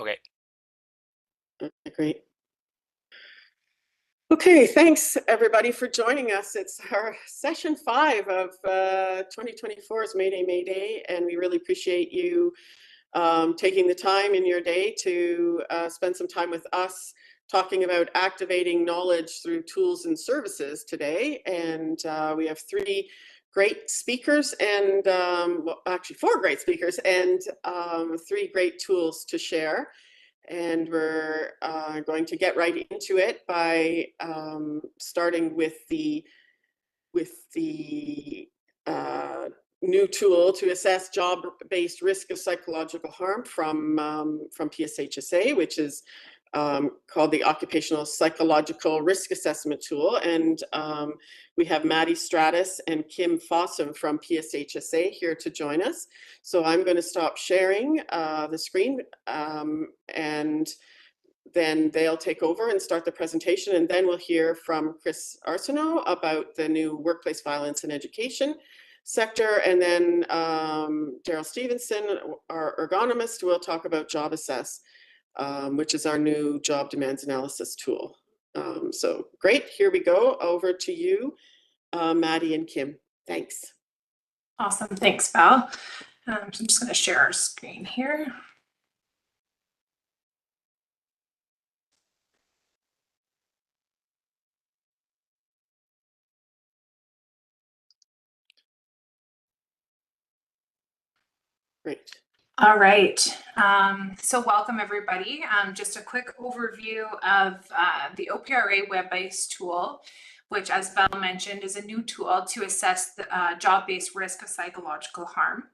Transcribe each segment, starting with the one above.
Okay. Great. Okay, thanks everybody for joining us. It's our session 5 of 2024's May Day, and we really appreciate you taking the time in your day to spend some time with us talking about activating knowledge through tools and services today. And we have 3 great speakers and, well, actually 4 great speakers and 3 great tools to share. And we're going to get right into it by starting with the new tool to assess job-based risk of psychological harm from PSHSA, which is called the Occupational Psychological Risk Assessment Tool. And we have Maddie Stratus and Kim Fossum from PSHSA here to join us. So I'm going to stop sharing the screen and then they'll take over and start the presentation, and then we'll hear from Chris Arsenault about the new workplace violence and education sector, and then Daryl Stevenson, our ergonomist, will talk about Job Assess, which is our new job demands analysis tool. So great, here we go. Over to you, Maddie and Kim. Thanks. Awesome, thanks, Val. So I'm just going to share our screen here. Great. All right, so welcome everybody. Just a quick overview of the OPRA web-based tool, which, as Val mentioned, is a new tool to assess the job-based risk of psychological harm.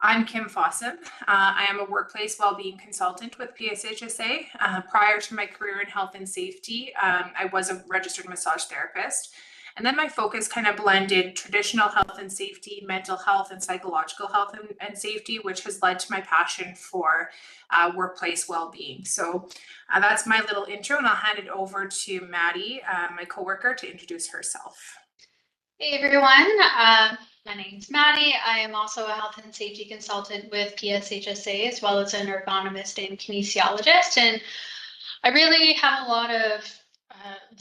I'm Kim Fossum. I am a workplace wellbeing consultant with PSHSA. Prior to my career in health and safety, I was a registered massage therapist. And then my focus kind of blended traditional health and safety, mental health, and psychological health and safety, which has led to my passion for workplace well-being. So that's my little intro, and I'll hand it over to Maddie, my coworker, to introduce herself. Hey everyone, my name's Maddie. I am also a health and safety consultant with PSHSA, as well as an ergonomist and kinesiologist. And I really have a lot of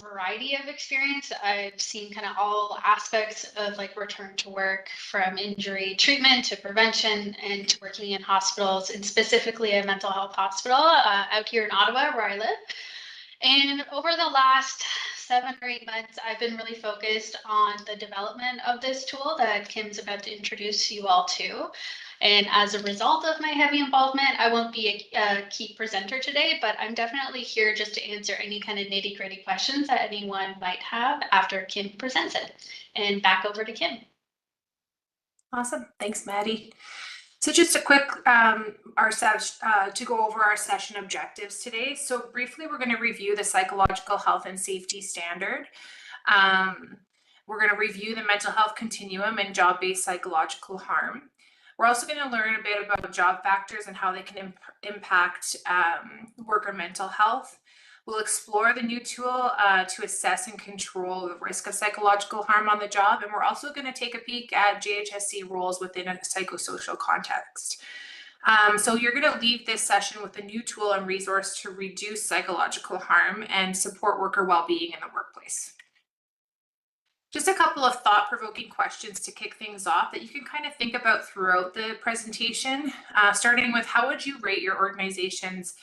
variety of experience. I've seen kind of all aspects of like return to work, from injury treatment to prevention and to working in hospitals, and specifically a mental health hospital out here in Ottawa, where I live. And over the last 7 or 8 months, I've been really focused on the development of this tool that Kim's about to introduce you all to. And as a result of my heavy involvement, I won't be a key presenter today, but I'm definitely here just to answer any kind of nitty-gritty questions that anyone might have after Kim presents it. And back over to Kim. Awesome. Thanks, Maddie. So just a quick to go over our session objectives today. So briefly, we're going to review the psychological health and safety standard. We're going to review the mental health continuum and job-based psychological harm. We're also going to learn a bit about job factors and how they can impact worker mental health. We'll explore the new tool to assess and control the risk of psychological harm on the job. And we're also going to take a peek at JHSC roles within a psychosocial context. So you're going to leave this session with a new tool and resource to reduce psychological harm and support worker well-being in the workplace. Just a couple of thought-provoking questions to kick things off that you can kind of think about throughout the presentation, starting with how would you rate your organization's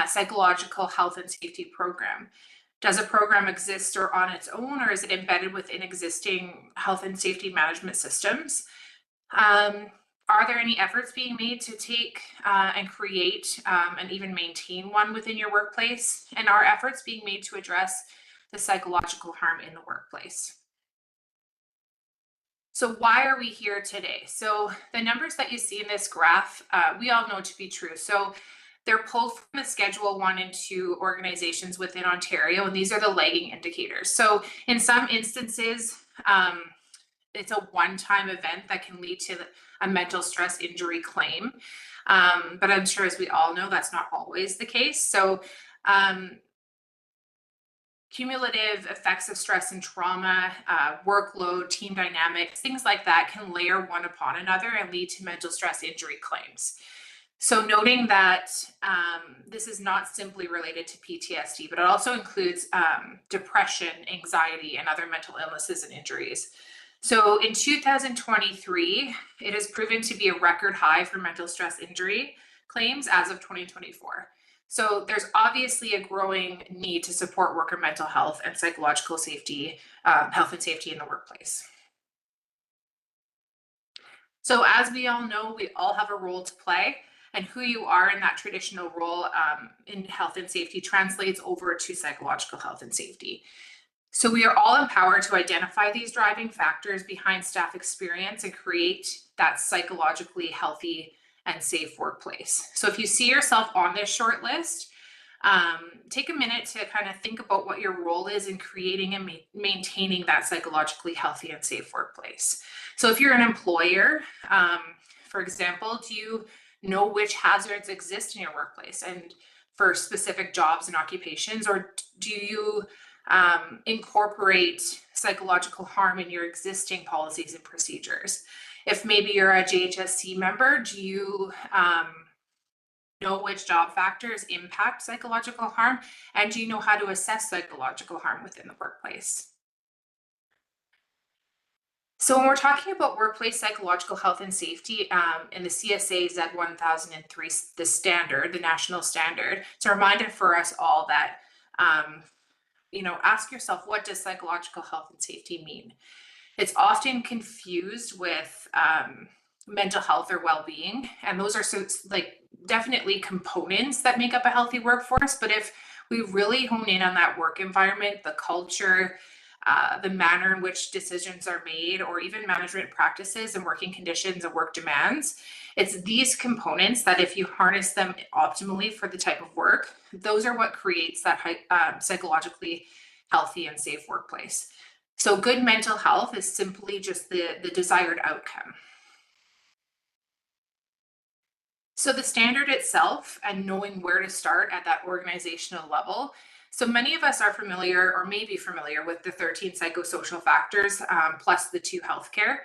psychological health and safety program? Does a program exist or on its own, or is it embedded within existing health and safety management systems? Are there any efforts being made to take and create and even maintain one within your workplace? And are efforts being made to address the psychological harm in the workplace? So why are we here today? So the numbers that you see in this graph, we all know to be true. So they're pulled from the Schedule 1 and 2 organizations within Ontario, and these are the lagging indicators. So in some instances, it's a one-time event that can lead to a mental stress injury claim. But I'm sure, as we all know, that's not always the case. So cumulative effects of stress and trauma, workload, team dynamics, things like that can layer one upon another and lead to mental stress injury claims. So noting that this is not simply related to PTSD, but it also includes depression, anxiety, and other mental illnesses and injuries. So in 2023, it has proven to be a record high for mental stress injury claims as of 2024. So there's obviously a growing need to support worker mental health and psychological safety, health and safety in the workplace. So as we all know, we all have a role to play, and who you are in that traditional role in health and safety translates over to psychological health and safety. So we are all empowered to identify these driving factors behind staff experience and create that psychologically healthy and safe workplace. So if you see yourself on this short list, take a minute to kind of think about what your role is in creating and maintaining that psychologically healthy and safe workplace. So if you're an employer, for example, do you know which hazards exist in your workplace and for specific jobs and occupations, or do you incorporate psychological harm in your existing policies and procedures? If maybe you're a JHSC member, do you know which job factors impact psychological harm, and do you know how to assess psychological harm within the workplace? So when we're talking about workplace psychological health and safety in the CSA Z1003, the standard, the national standard, it's a reminder for us all that, ask yourself, what does psychological health and safety mean? It's often confused with mental health or well-being, and those are definitely components that make up a healthy workforce. But if we really hone in on that work environment, the culture, the manner in which decisions are made, or even management practices and working conditions and work demands, it's these components that, if you harness them optimally for the type of work, those are what creates that psychologically healthy and safe workplace. So good mental health is simply just the desired outcome. So the standard itself, and knowing where to start at that organizational level. So many of us are familiar, or may be familiar, with the 13 psychosocial factors plus the 2 healthcare.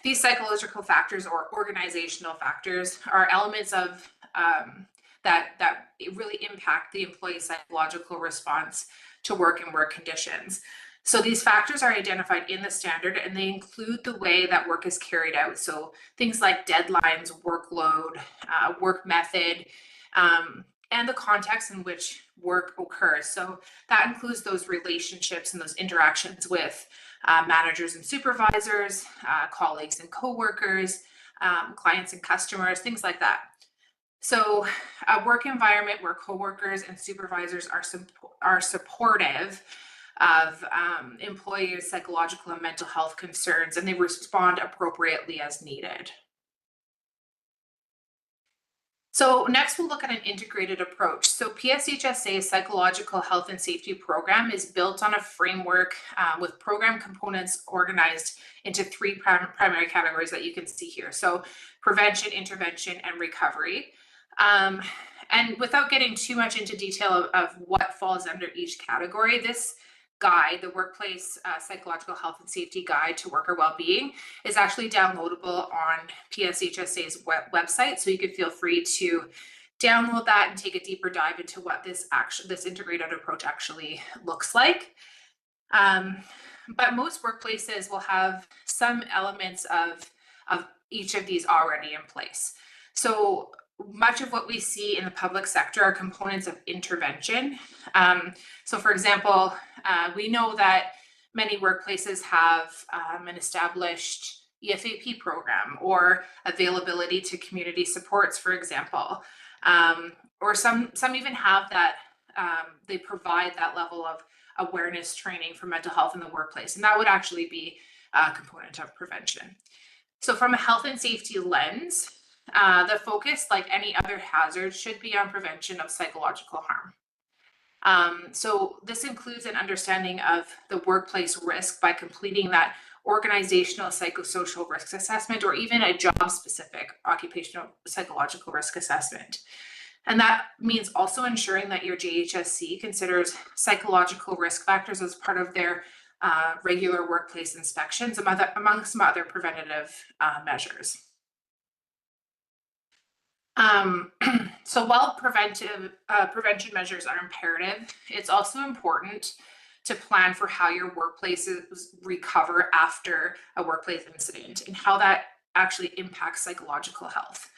These psychological factors, or organizational factors, are elements of that really impact the employee's psychological response to work and work conditions. So these factors are identified in the standard, and they include the way that work is carried out. So things like deadlines, workload, work method, and the context in which work occurs. So that includes those relationships and those interactions with managers and supervisors, colleagues and coworkers, clients and customers, things like that. So a work environment where coworkers and supervisors are supportive of employees' psychological and mental health concerns, and they respond appropriately as needed. So next we'll look at an integrated approach. So PSHSA's psychological health and safety program is built on a framework with program components organized into 3 primary categories that you can see here. So prevention, intervention, and recovery. And without getting too much into detail of what falls under each category, this guide, the Workplace Psychological Health and Safety Guide to Worker Wellbeing, is actually downloadable on PSHSA's website. So you could feel free to download that and take a deeper dive into what this integrated approach actually looks like. But most workplaces will have some elements of each of these already in place. So much of what we see in the public sector are components of intervention. So for example, we know that many workplaces have an established EFAP program, or availability to community supports, for example, or some even have that, they provide that level of awareness training for mental health in the workplace, and that would actually be a component of prevention. So from a health and safety lens, the focus, like any other hazard, should be on prevention of psychological harm. So this includes an understanding of the workplace risk by completing that organizational psychosocial risk assessment, or even a job-specific occupational psychological risk assessment. And that means also ensuring that your JHSC considers psychological risk factors as part of their regular workplace inspections, among some other preventative measures. So while prevention measures are imperative, it's also important to plan for how your workplaces recover after a workplace incident and how that actually impacts psychological health.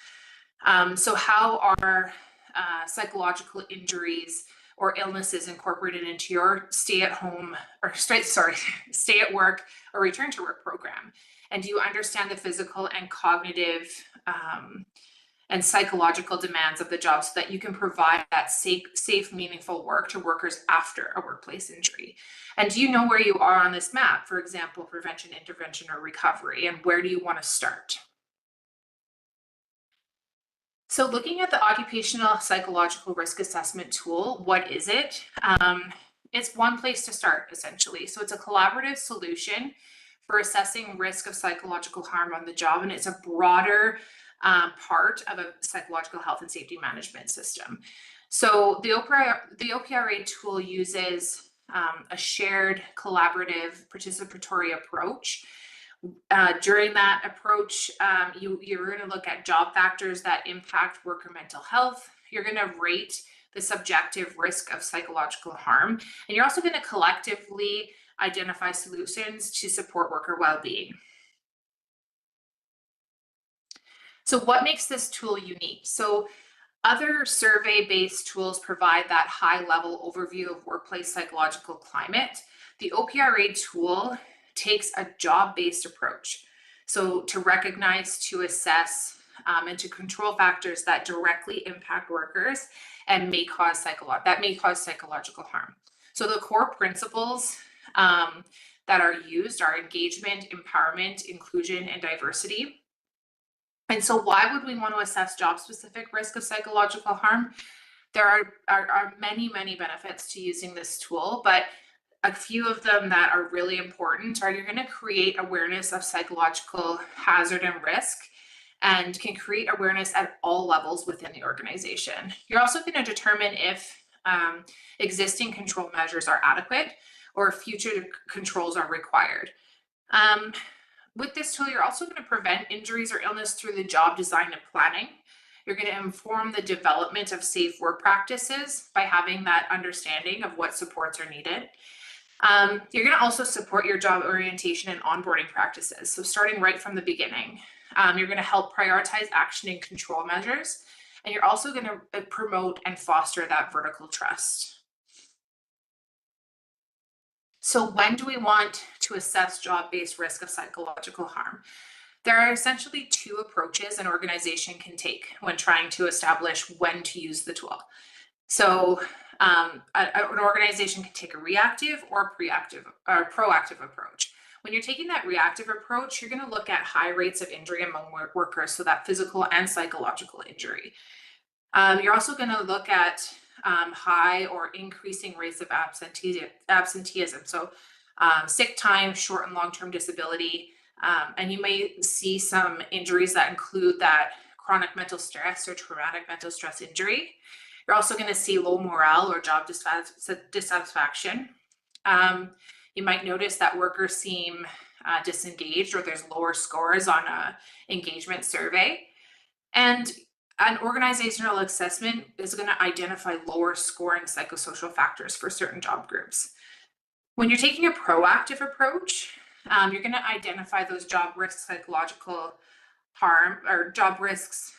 So how are psychological injuries or illnesses incorporated into your stay at work or return to work program? And do you understand the physical and cognitive and psychological demands of the job so that you can provide that safe, meaningful work to workers after a workplace injury? And do you know where you are on this map? For example, prevention, intervention, or recovery, and where do you want to start? So looking at the occupational psychological risk assessment tool, what is it? It's one place to start, essentially. So it's a collaborative solution for assessing risk of psychological harm on the job, and it's a broader part of a psychological health and safety management system. So the OPRA tool uses a shared collaborative participatory approach. During that approach, you're going to look at job factors that impact worker mental health. You're going to rate the subjective risk of psychological harm, and you're also going to collectively identify solutions to support worker well-being. So what makes this tool unique? So other survey-based tools provide that high-level overview of workplace psychological climate. The OPRA tool takes a job-based approach. So to recognize, to assess, and to control factors that directly impact workers and may cause psychological harm. So the core principles that are used are engagement, empowerment, inclusion, and diversity. And so why would we want to assess job-specific risk of psychological harm? There are many, many benefits to using this tool, but a few of them that are really important are you're going to create awareness of psychological hazard and risk and can create awareness at all levels within the organization. You're also going to determine if existing control measures are adequate or if future controls are required. With this tool, you're also going to prevent injuries or illness through the job design and planning. You're going to inform the development of safe work practices by having that understanding of what supports are needed. You're going to also support your job orientation and onboarding practices. So starting right from the beginning, you're going to help prioritize action and control measures. And you're also going to promote and foster that vertical trust. So when do we want to assess job-based risk of psychological harm? There are essentially two approaches an organization can take when trying to establish when to use the tool. So an organization can take a reactive or proactive approach. When you're taking that reactive approach, you're going to look at high rates of injury among workers, so that physical and psychological injury. You're also going to look at high or increasing rates of absenteeism, so sick time, short and long-term disability, and you may see some injuries that include that chronic mental stress or traumatic mental stress injury. You're also going to see low morale or job dissatisfaction. You might notice that workers seem disengaged or there's lower scores on an engagement survey. And an organizational assessment is going to identify lower scoring psychosocial factors for certain job groups. When you're taking a proactive approach, you're going to identify those job risks, psychological harm, or job risks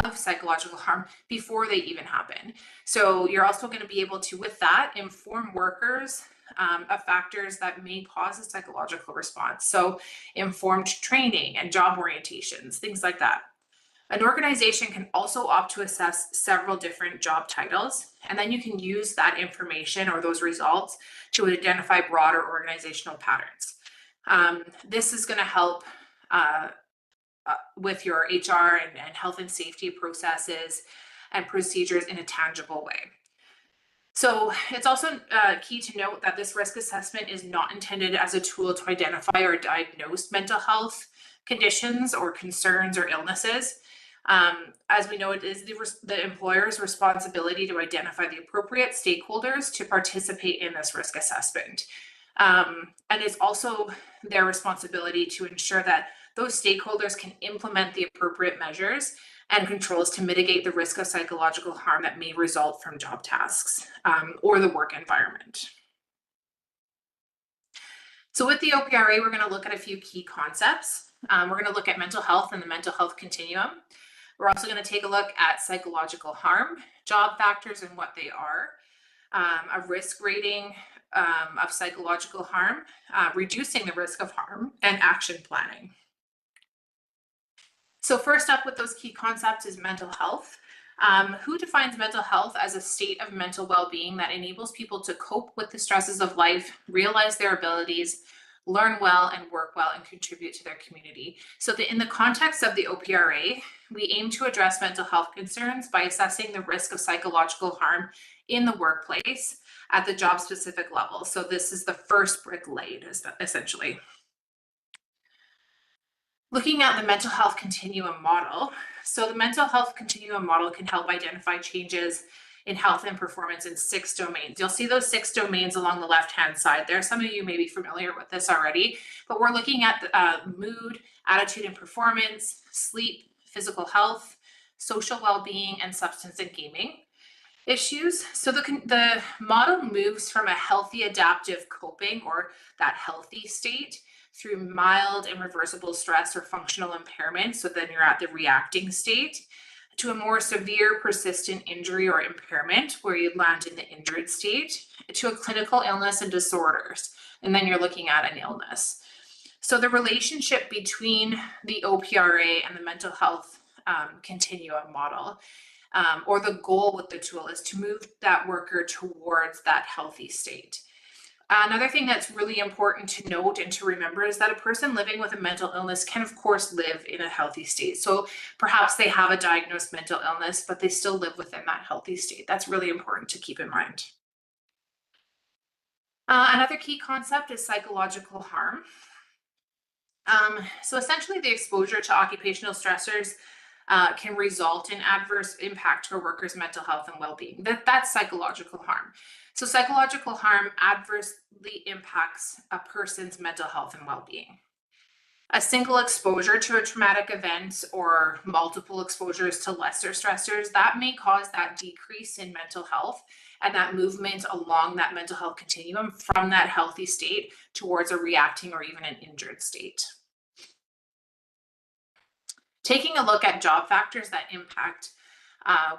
of psychological harm before they even happen. So you're also going to be able to, with that, inform workers of factors that may cause a psychological response. So informed training and job orientations, things like that. An organization can also opt to assess several different job titles, and then you can use that information or those results to identify broader organizational patterns. This is going to help with your HR and health and safety processes and procedures in a tangible way. So it's also key to note that this risk assessment is not intended as a tool to identify or diagnose mental health conditions or concerns or illnesses. As we know, it is the employer's responsibility to identify the appropriate stakeholders to participate in this risk assessment. And it's also their responsibility to ensure that those stakeholders can implement the appropriate measures and controls to mitigate the risk of psychological harm that may result from job tasks or the work environment. So with the OPRA, we're going to look at a few key concepts. We're going to look at mental health and the mental health continuum. We're also going to take a look at psychological harm, job factors and what they are, a risk rating of psychological harm, reducing the risk of harm, and action planning. So first up with those key concepts is mental health. Who defines mental health as a state of mental well-being that enables people to cope with the stresses of life, realize their abilities, learn well and work well, and contribute to their community? So in the context of the OPRA, we aim to address mental health concerns by assessing the risk of psychological harm in the workplace at the job-specific level. So this is the first brick laid, essentially. Looking at the mental health continuum model. So the mental health continuum model can help identify changes in health and performance in 6 domains. You'll see those 6 domains along the left-hand side there. Some of you may be familiar with this already, but we're looking at mood, attitude and performance, sleep, physical health, social well-being, and substance and gaming issues. So the model moves from a healthy adaptive coping, or that healthy state, through mild and reversible stress or functional impairment, so then you're at the reacting state, to a more severe persistent injury or impairment, where you land in the injured state, to a clinical illness and disorders, and then you're looking at an illness. So the relationship between the OPRA and the mental health continuum model, or the goal with the tool, is to move that worker towards that healthy state. Another thing that's really important to note and to remember is that a person living with a mental illness can, of course, live in a healthy state. So perhaps they have a diagnosed mental illness, but they still live within that healthy state. That's really important to keep in mind. Another key concept is psychological harm. So essentially, the exposure to occupational stressors can result in adverse impact to a worker's mental health and well-being. That's psychological harm. So psychological harm adversely impacts a person's mental health and well-being. A single exposure to a traumatic event or multiple exposures to lesser stressors, that may cause that decrease in mental health and that movement along that mental health continuum from that healthy state towards a reacting or even an injured state. Taking a look at job factors that impact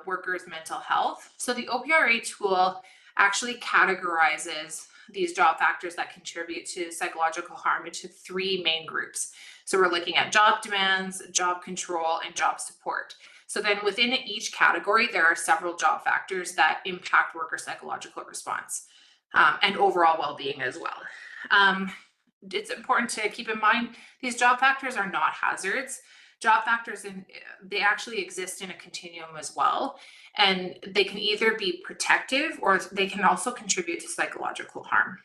workers' mental health. So the OPRA tool actually categorizes these job factors that contribute to psychological harm into 3 main groups. So we're looking at job demands, job control, and job support. So then within each category, there are several job factors that impact worker psychological response and overall well-being as well. It's important to keep in mind, these job factors are not hazards. Job factors, they actually exist in a continuum as well, and they can either be protective or they can also contribute to psychological harm.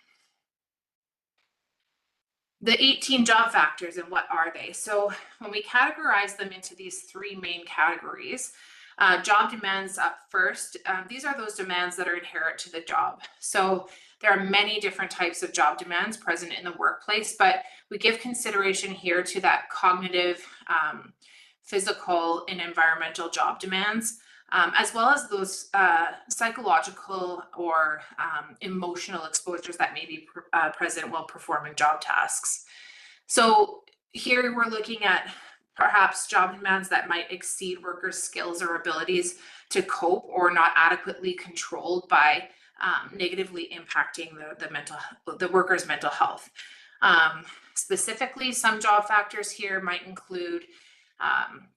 The 18 job factors, and what are they? So when we categorize them into these 3 main categories, job demands up first. These are those demands that are inherent to the job. So there are many different types of job demands present in the workplace, but we give consideration here to that cognitive, physical, and environmental job demands, as well as those psychological or emotional exposures that may be present while performing job tasks. So here we're looking at perhaps job demands that might exceed workers' skills or abilities to cope, or not adequately controlled by negatively impacting the worker's mental health. Specifically, some job factors here might include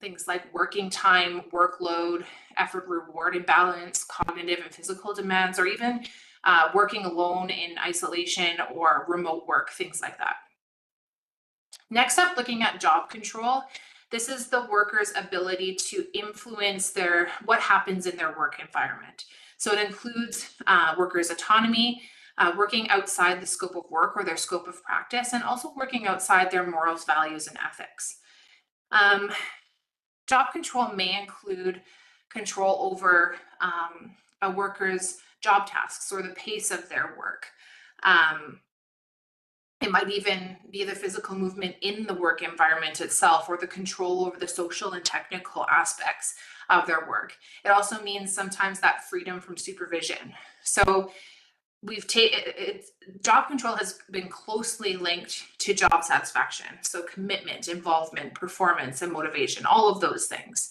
things like working time, workload, effort reward imbalance, cognitive and physical demands, or even working alone in isolation or remote work, things like that. Next up, looking at job control. This is the worker's ability to influence what happens in their work environment. So it includes workers' autonomy, working outside the scope of work or their scope of practice, and also working outside their morals, values, and ethics. Job control may include control over a worker's job tasks or the pace of their work. It might even be the physical movement in the work environment itself, or the control over the social and technical aspects of their work. It also means sometimes that freedom from supervision. So job control has been closely linked to job satisfaction. So commitment, involvement, performance, and motivation, all of those things.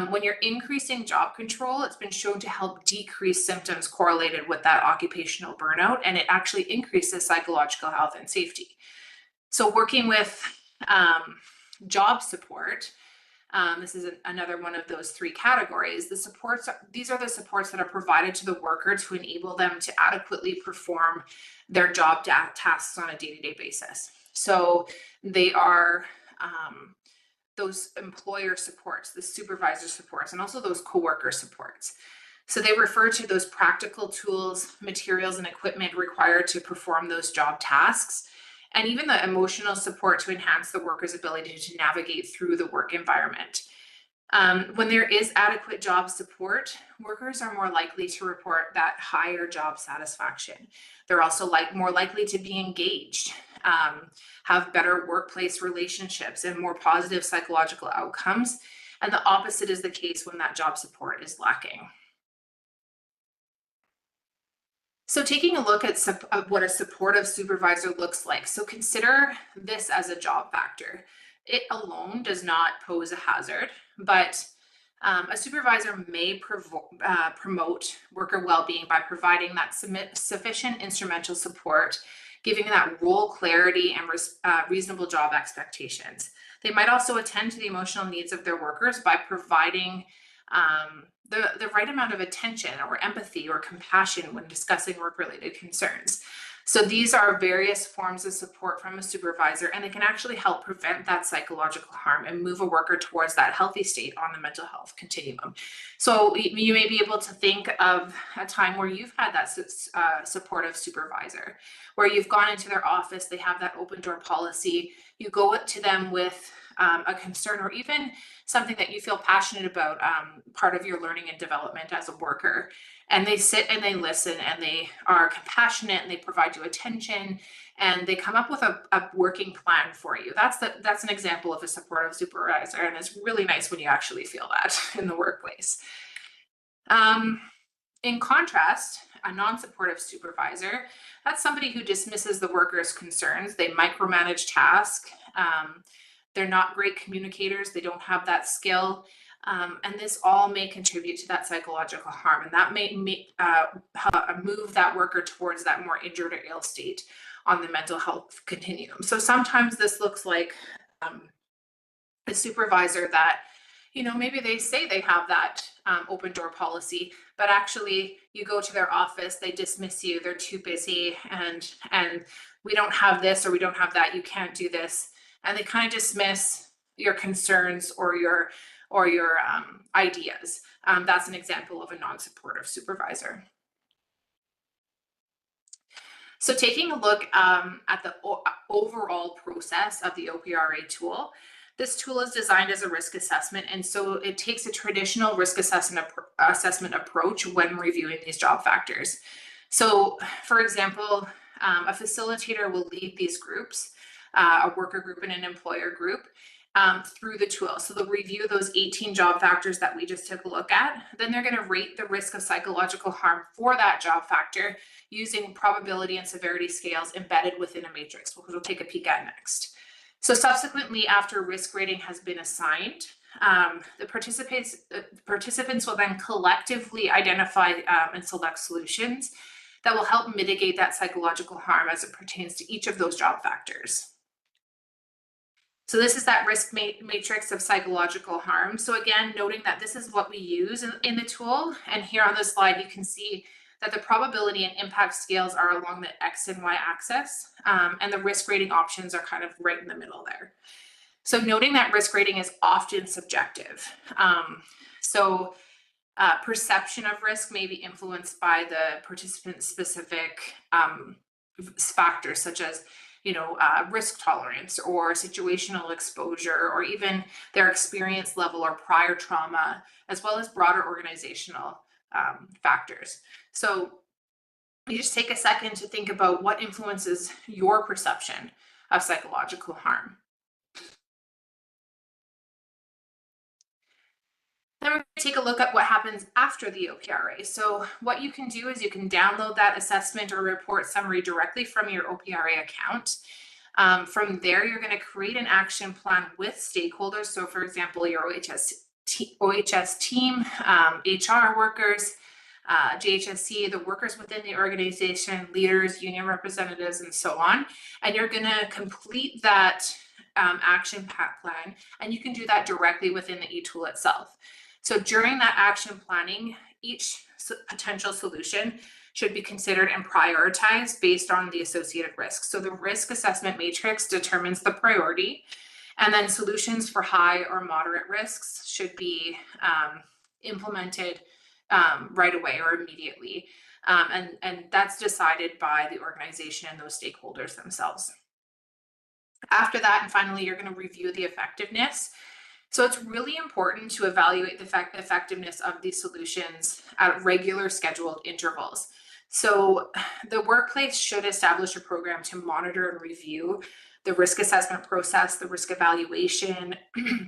When you're increasing job control, it's been shown to help decrease symptoms correlated with that occupational burnout, and it actually increases psychological health and safety. So working with job support, this is another one of those three categories. These are the supports that are provided to the worker to enable them to adequately perform their job tasks on a day-to-day basis. So they are those employer supports, the supervisor supports, and also those coworker supports. So they refer to those practical tools, materials, and equipment required to perform those job tasks, and even the emotional support to enhance the worker's ability to navigate through the work environment. When there is adequate job support, workers are more likely to report that higher job satisfaction. They're also more likely to be engaged, have better workplace relationships, and more positive psychological outcomes. And the opposite is the case when that job support is lacking. So taking a look at what a supportive supervisor looks like. So consider this as a job factor. It alone does not pose a hazard, but a supervisor may promote worker well-being by providing that sufficient instrumental support, giving that role clarity and reasonable job expectations. They might also attend to the emotional needs of their workers by providing the right amount of attention or empathy or compassion when discussing work-related concerns. So these are various forms of support from a supervisor, and it can actually help prevent that psychological harm and move a worker towards that healthy state on the mental health continuum. So you may be able to think of a time where you've had that supportive supervisor, where you've gone into their office, they have that open door policy, you go to them with a concern or even something that you feel passionate about, part of your learning and development as a worker. And they sit and they listen and they are compassionate and they provide you attention and they come up with a working plan for you. That's an example of a supportive supervisor, and it's really nice when you actually feel that in the workplace. In contrast, a non-supportive supervisor, that's somebody who dismisses the worker's concerns. They micromanage tasks. They're not great communicators. They don't have that skill. And this all may contribute to that psychological harm, and that may move that worker towards that more injured or ill state on the mental health continuum. So sometimes this looks like a supervisor that, maybe they say they have that open door policy, but actually you go to their office, they dismiss you, they're too busy, and we don't have this or we don't have that, you can't do this. And they kind of dismiss your concerns or your ideas. That's an example of a non-supportive supervisor. So taking a look at the overall process of the OPRA tool, this tool is designed as a risk assessment, and so it takes a traditional risk assessment approach when reviewing these job factors. So, for example, a facilitator will lead these groups, a worker group and an employer group, through the tool. So they'll review those 18 job factors that we just took a look at. Then they're going to rate the risk of psychological harm for that job factor using probability and severity scales embedded within a matrix, which we'll take a peek at next. So subsequently, after risk rating has been assigned, the participants will then collectively identify and select solutions that will help mitigate that psychological harm as it pertains to each of those job factors. So this is that risk matrix of psychological harm. So again, noting that this is what we use in the tool. And here on this slide, you can see that the probability and impact scales are along the X and Y axis, and the risk rating options are kind of right in the middle there. So noting that risk rating is often subjective. Perception of risk may be influenced by the participant-specific factors such as risk tolerance or situational exposure, or even their experience level or prior trauma, as well as broader organizational factors. So you just take a second to think about what influences your perception of psychological harm. Then we're going to take a look at what happens after the OPRA. So what you can do is you can download that assessment or report summary directly from your OPRA account. From there, you're going to create an action plan with stakeholders. So for example, your OHS team, HR workers, JHSC, the workers within the organization, leaders, union representatives, and so on. And you're going to complete that action plan, and you can do that directly within the eTool itself. So during that action planning, each potential solution should be considered and prioritized based on the associated risks. So the risk assessment matrix determines the priority, and then solutions for high or moderate risks should be implemented right away or immediately. And that's decided by the organization and those stakeholders themselves. After that, and finally, you're going to review the effectiveness. So it's really important to evaluate the effectiveness of these solutions at regular scheduled intervals. So the workplace should establish a program to monitor and review the risk assessment process, the risk evaluation,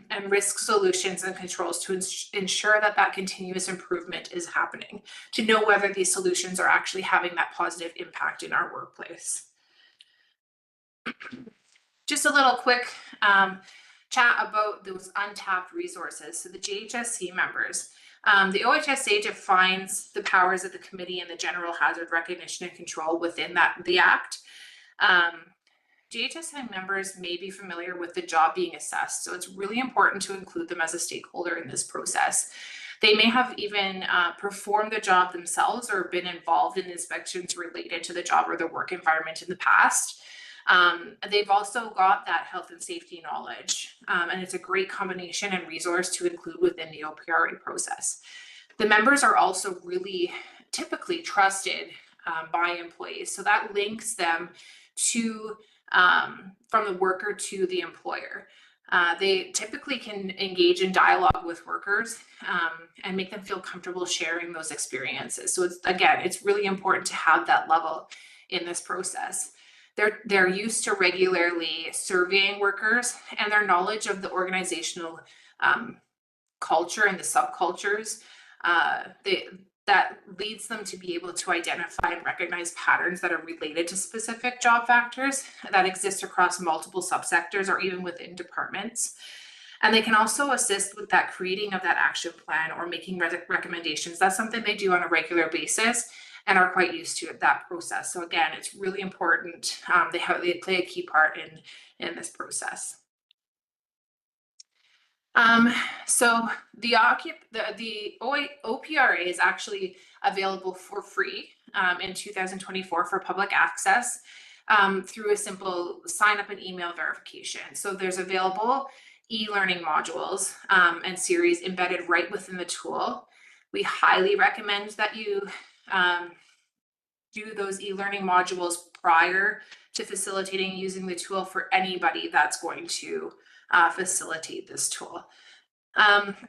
and risk solutions and controls to ensure that that continuous improvement is happening, to know whether these solutions are actually having that positive impact in our workplace. Just a little quick chat about those untapped resources. So the JHSC members, the OHSA defines the powers of the committee and the general hazard recognition and control within the act. JHSC members may be familiar with the job being assessed, so it's really important to include them as a stakeholder in this process. They may have even performed the job themselves or been involved in inspections related to the job or the work environment in the past. They've also got that health and safety knowledge, and it's a great combination and resource to include within the OPRA process. The members are also really typically trusted by employees, so that links them to from the worker to the employer. They typically can engage in dialogue with workers and make them feel comfortable sharing those experiences. So it's really important to have that level in this process. They're used to regularly surveying workers, and their knowledge of the organizational culture and the subcultures that leads them to be able to identify and recognize patterns that are related to specific job factors that exist across multiple subsectors or even within departments. And they can also assist with that creating of that action plan or making recommendations. That's something they do on a regular basis and are quite used to that process. So again, it's really important. They play a key part in this process. So the OPRA is actually available for free in 2024 for public access through a simple sign up and email verification. So there's available e-learning modules and series embedded right within the tool. We highly recommend that you do those e-learning modules prior to facilitating using the tool for anybody that's going to facilitate this tool.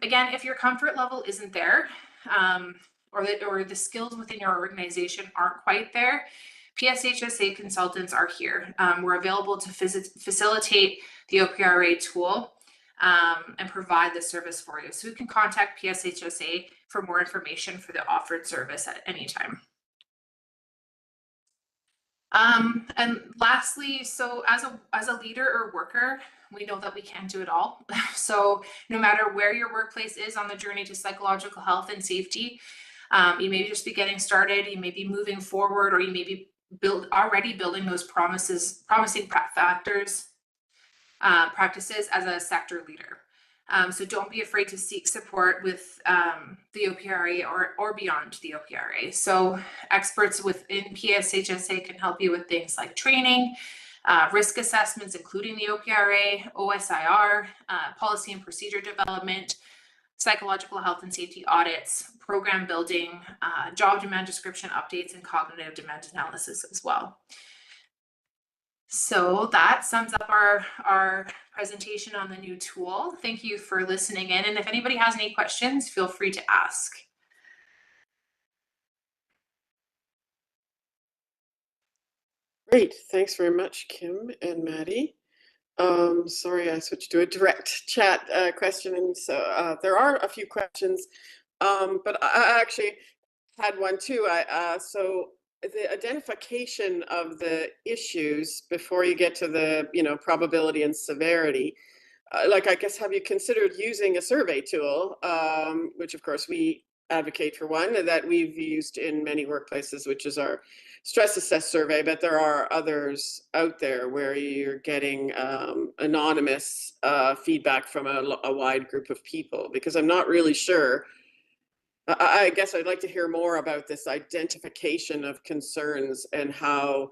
Again, if your comfort level isn't there, or the skills within your organization aren't quite there, PSHSA consultants are here. We're available to facilitate the OPRA tool and provide the service for you. So you can contact PSHSA for more information for the offered service at any time. And lastly, so as a leader or worker, we know that we can't do it all. So no matter where your workplace is on the journey to psychological health and safety, you may just be getting started, you may be moving forward, or you may be already building those promising practices as a sector leader. So don't be afraid to seek support with the OPRA or beyond the OPRA. So experts within PSHSA can help you with things like training, risk assessments, including the OPRA, OSIR, policy and procedure development, psychological health and safety audits, program building, job demand description updates, and cognitive demand analysis as well. So that sums up our presentation on the new tool. Thank you for listening in. And if anybody has any questions, feel free to ask. Great, thanks very much, Kim and Maddie. Sorry, I switched to a direct chat question, and so there are a few questions, but I actually had one too. So the identification of the issues before you get to the, probability and severity. Like, I guess, have you considered using a survey tool, which of course we advocate for one that we've used in many workplaces, which is our stress assess survey, but there are others out there where you're getting anonymous feedback from a wide group of people, because I'm not really sure. I guess I'd like to hear more about this identification of concerns and how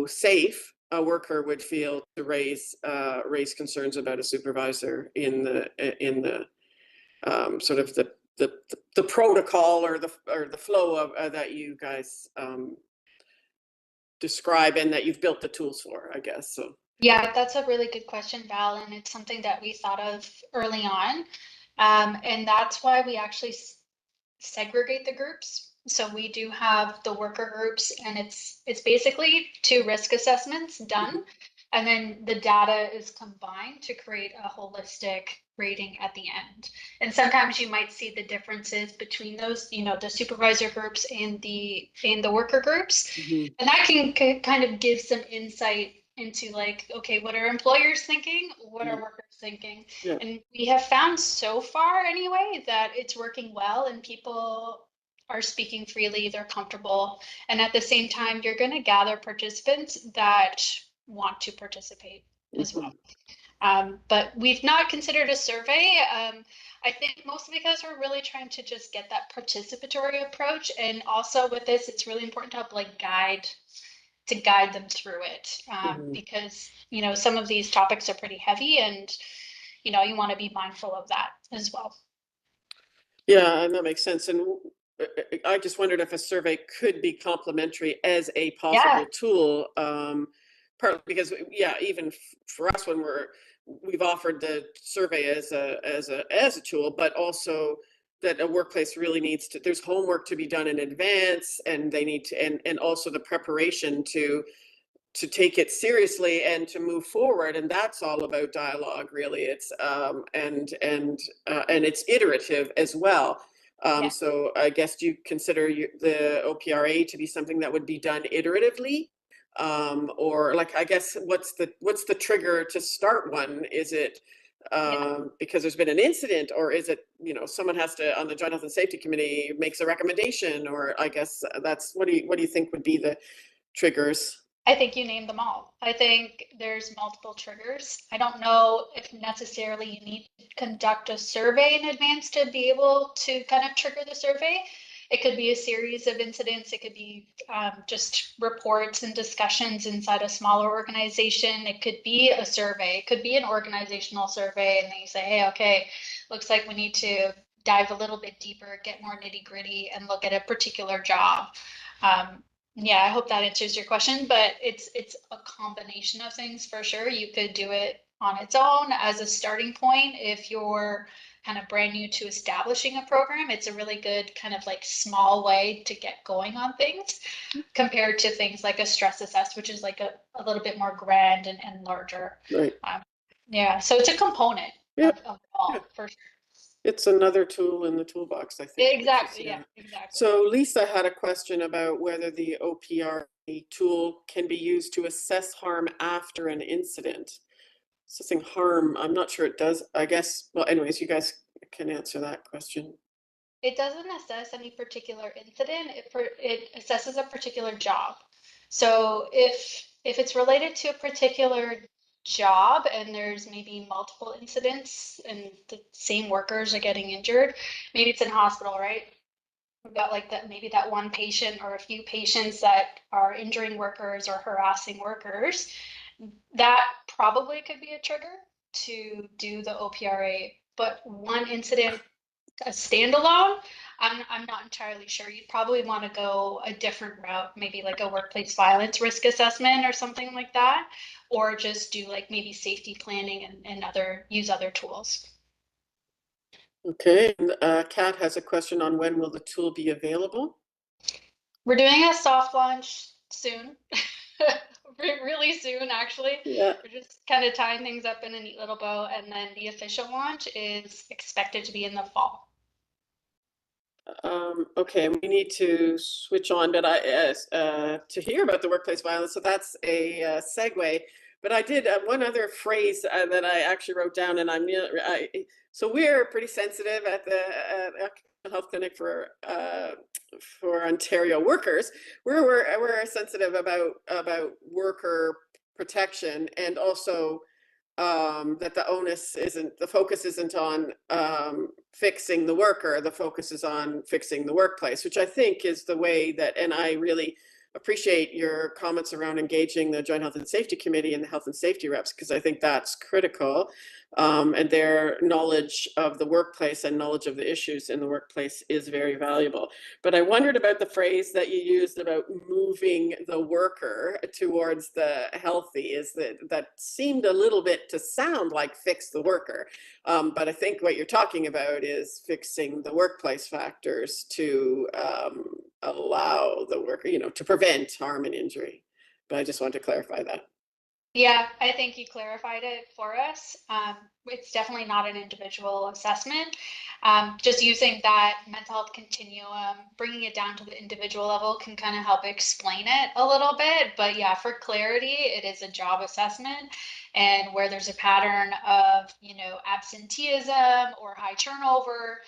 safe a worker would feel to raise concerns about a supervisor in the sort of the protocol or the flow of that you guys describe and that you've built the tools for, I guess. So Yeah, that's a really good question, Val, and it's something that we thought of early on. And that's why we actually segregate the groups. So we do have the worker groups, and it's basically 2 risk assessments done, and then the data is combined to create a holistic rating at the end. And sometimes you might see the differences between those, the supervisor groups and the worker groups, and that can kind of give some insight into, like, okay, what are employers thinking? What are workers thinking? Yeah. And we have found so far anyway that it's working well, and people are speaking freely, they're comfortable. And at the same time, you're going to gather participants that want to participate as well. But we've not considered a survey. I think mostly because we're really trying to just get that participatory approach. And also with this, it's really important to have guide them through it, because some of these topics are pretty heavy, and you want to be mindful of that as well. Yeah, and that makes sense. And I just wondered if a survey could be complementary as a possible tool, partly because, even for us, when we've offered the survey as a tool, but also that a workplace really needs to, there's homework to be done in advance, and they need to, and also the preparation to take it seriously and to move forward, and that's all about dialogue, really. It's and it's iterative as well. So I guess, do you consider the OPRA to be something that would be done iteratively, or, like, I guess, what's the trigger to start one? Is it because there's been an incident, or is it, someone has to, on the Joint Health and Safety Committee, makes a recommendation? Or I guess that's, what do you think would be the triggers? I think you named them all. I think there's multiple triggers. I don't know if necessarily you need to conduct a survey in advance to be able to kind of trigger the survey. It could be a series of incidents. It could be just reports and discussions inside a smaller organization. It could be a survey. It could be an organizational survey, and then you say, hey, okay, looks like we need to dive a little bit deeper, get more nitty gritty, and look at a particular job. Yeah, I hope that answers your question, but it's a combination of things for sure. You could do it on its own as a starting point. If you're kind of brand new to establishing a program, it's a really good kind of like small way to get going on things, compared to things like a stress assess, which is like a little bit more grand and larger. Right. Yeah, so it's a component of all, for sure. It's another tool in the toolbox, I think. Exactly. Yeah, exactly. So Lisa had a question about whether the OPRA tool can be used to assess harm after an incident. Assessing harm, I'm not sure it does. I guess, well, anyways, you guys can answer that question. It doesn't assess any particular incident. It assesses a particular job. So if it's related to a particular job and there's maybe multiple incidents and the same workers are getting injured, maybe it's in hospital, right? We've got like that, maybe that one patient or a few patients that are injuring workers or harassing workers. That probably could be a trigger to do the OPRA. But one incident, a standalone, I'm not entirely sure. You'd probably want to go a different route, maybe like a workplace violence risk assessment or something like that, or just do like maybe safety planning and use other tools. Okay, and Kat has a question on when will the tool be available? We're doing a soft launch soon. Really soon, actually. Yeah. We're just kind of tying things up in a neat little bow, and then the official launch is expected to be in the fall. Okay, we need to switch on, but to hear about the workplace violence. So that's a segue. But I did one other phrase that I actually wrote down, and so we're pretty sensitive at the health clinic for Ontario workers. We're sensitive about worker protection, and also that the focus isn't on fixing the worker, the focus is on fixing the workplace, which I think is the way that, and I really appreciate your comments around engaging the Joint Health and Safety Committee and the health and safety reps, because I think that's critical. And their knowledge of the workplace and knowledge of the issues in the workplace is very valuable. But I wondered about the phrase that you used about moving the worker towards the healthy. That seemed a little bit to sound like fix the worker. But I think what you're talking about is fixing the workplace factors to allow the worker, to prevent harm and injury. But I just wanted to clarify that. Yeah, I think you clarified it for us. It's definitely not an individual assessment. Just using that mental health continuum, bringing it down to the individual level can kind of help explain it a little bit. But yeah, for clarity, it is a job assessment. And where there's a pattern of, absenteeism or high turnover,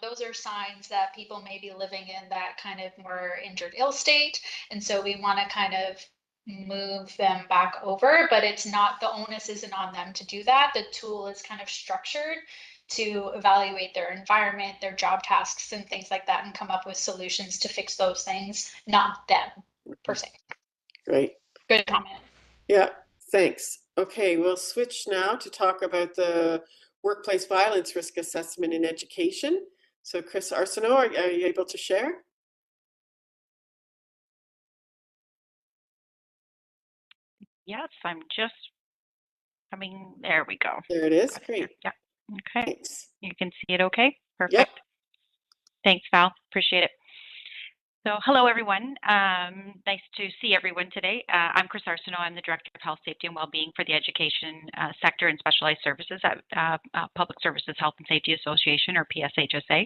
those are signs that people may be living in that kind of more injured ill state. And so we want to kind of move them back over, but it's not, the onus isn't on them to do that. The tool is kind of structured to evaluate their environment, their job tasks and things like that, and come up with solutions to fix those things, not them per se. Great. Good comment. Yeah, thanks. Okay, we'll switch now to talk about the workplace violence risk assessment in education. So Chris Arsenault, are you able to share? Yes, I'm just coming. There we go. There it is. Great. Yeah. Okay. Thanks. You can see it okay? Perfect. Yep. Thanks, Val. Appreciate it. So hello, everyone. Nice to see everyone today. I'm Chris Arsenault. I'm the Director of Health, Safety and Wellbeing for the Education Sector and Specialized Services at Public Services Health and Safety Association, or PSHSA.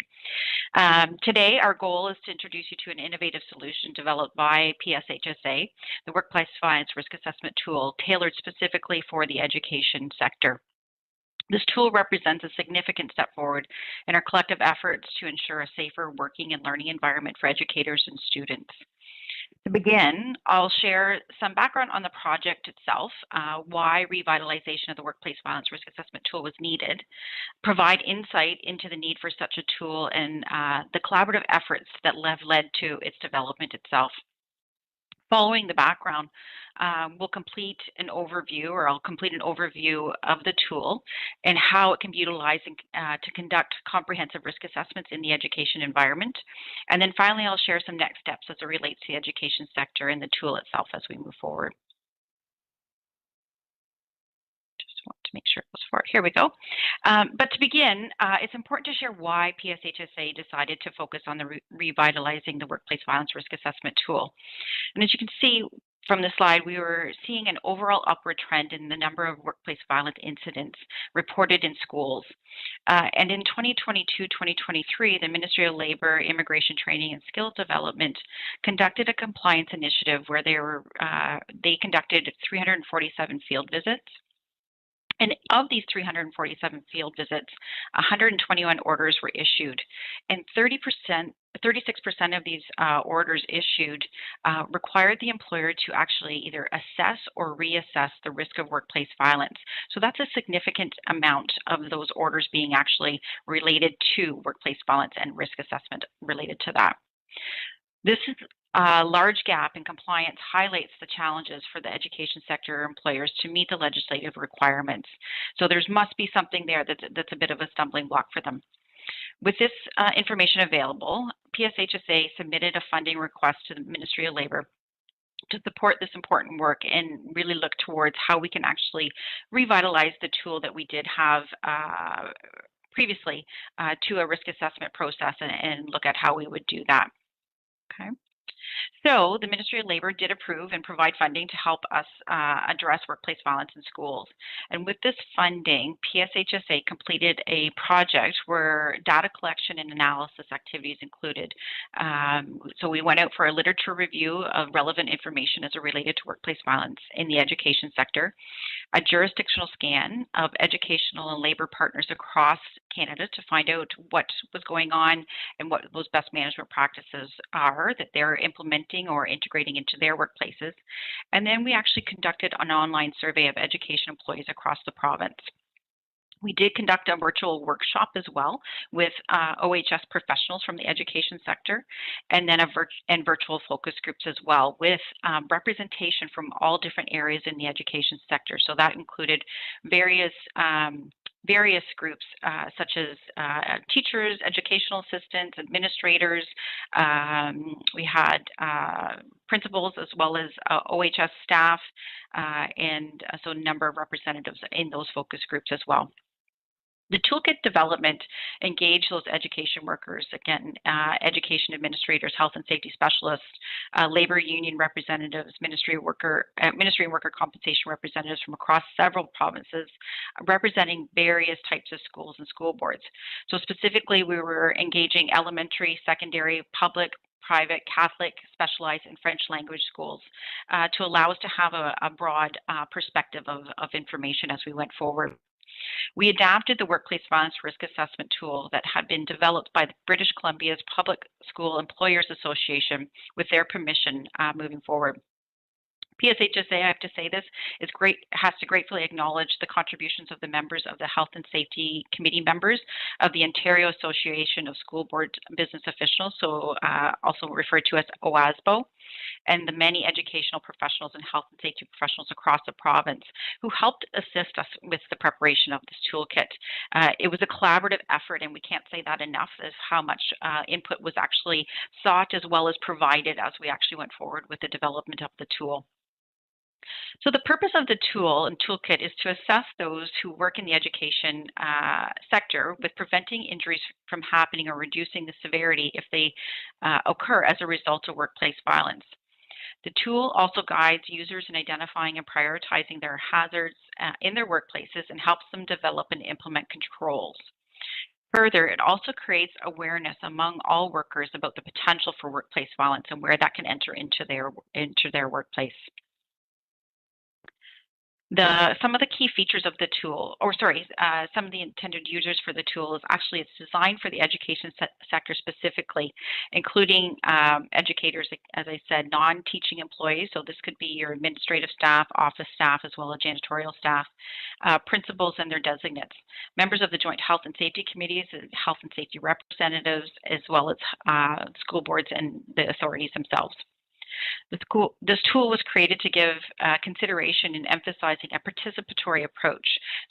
Today, our goal is to introduce you to an innovative solution developed by PSHSA, the Workplace Violence Risk Assessment tool tailored specifically for the education sector. This tool represents a significant step forward in our collective efforts to ensure a safer working and learning environment for educators and students. To begin, I'll share some background on the project itself, why revitalization of the Workplace Violence Risk Assessment tool was needed, provide insight into the need for such a tool and the collaborative efforts that led to its development itself. Following the background, we'll complete an overview, or I'll complete an overview of the tool and how it can be utilized to conduct comprehensive risk assessments in the education environment. And then finally, I'll share some next steps as it relates to the education sector and the tool itself as we move forward. Just want to make sure it goes forward. Here we go. But to begin, it's important to share why PSHSA decided to focus on the revitalizing the Workplace Violence Risk Assessment tool. And as you can see from the slide, we were seeing an overall upward trend in the number of workplace violence incidents reported in schools. And in 2022-2023, the Ministry of Labor, Immigration Training and Skills Development conducted a compliance initiative where they conducted 347 field visits. And of these 347 field visits, 121 orders were issued, and 36% of these orders issued required the employer to actually either assess or reassess the risk of workplace violence. So that's a significant amount of those orders being actually related to workplace violence and risk assessment related to that. This is a large gap in compliance highlights the challenges for the education sector employers to meet the legislative requirements. So there must be something there that's a bit of a stumbling block for them. With this information available, PSHSA submitted a funding request to the Ministry of Labor to support this important work and really look towards how we can actually revitalize the tool that we did have previously to a risk assessment process and look at how we would do that. Okay. So the Ministry of Labor did approve and provide funding to help us address workplace violence in schools. And with this funding, PSHSA completed a project where data collection and analysis activities included. So we went out for a literature review of relevant information as it related to workplace violence in the education sector, a jurisdictional scan of educational and labor partners across Canada to find out what was going on and what those best management practices are that they're implementing or integrating into their workplaces. And then we actually conducted an online survey of education employees across the province. We did conduct a virtual workshop as well with OHS professionals from the education sector, and then virtual focus groups as well with representation from all different areas in the education sector. So that included various groups such as teachers, educational assistants, administrators. We had principals as well as OHS staff, and so a number of representatives in those focus groups as well. The toolkit development engaged those education workers, again, education administrators, health and safety specialists, labor union representatives, ministry and worker compensation representatives from across several provinces, representing various types of schools and school boards. So specifically, we were engaging elementary, secondary, public, private, Catholic, specialized, and French language schools to allow us to have a broad perspective of information as we went forward. We adapted the Workplace Violence Risk Assessment tool that had been developed by the British Columbia's Public School Employers Association with their permission moving forward. PSHSA, I have to say this, has to gratefully acknowledge the contributions of the members of the Health and Safety Committee members of the Ontario Association of School Board Business Officials, so also referred to as OASBO, and the many educational professionals and health and safety professionals across the province who helped assist us with the preparation of this toolkit. It was a collaborative effort, and we can't say that enough, as how much input was actually sought as well as provided as we actually went forward with the development of the tool. So the purpose of the tool and toolkit is to assess those who work in the education sector with preventing injuries from happening or reducing the severity if they occur as a result of workplace violence. The tool also guides users in identifying and prioritizing their hazards in their workplaces and helps them develop and implement controls. Further, it also creates awareness among all workers about the potential for workplace violence and where that can enter into their workplace. Some of the key features of the tool, some of the intended users for the tool is actually it's designed for the education sector specifically, including educators, as I said, non-teaching employees. So this could be your administrative staff, office staff, as well as janitorial staff, principals and their designates, members of the Joint Health and Safety Committees, health and safety representatives, as well as school boards and the authorities themselves. This tool was created to give consideration in emphasizing a participatory approach.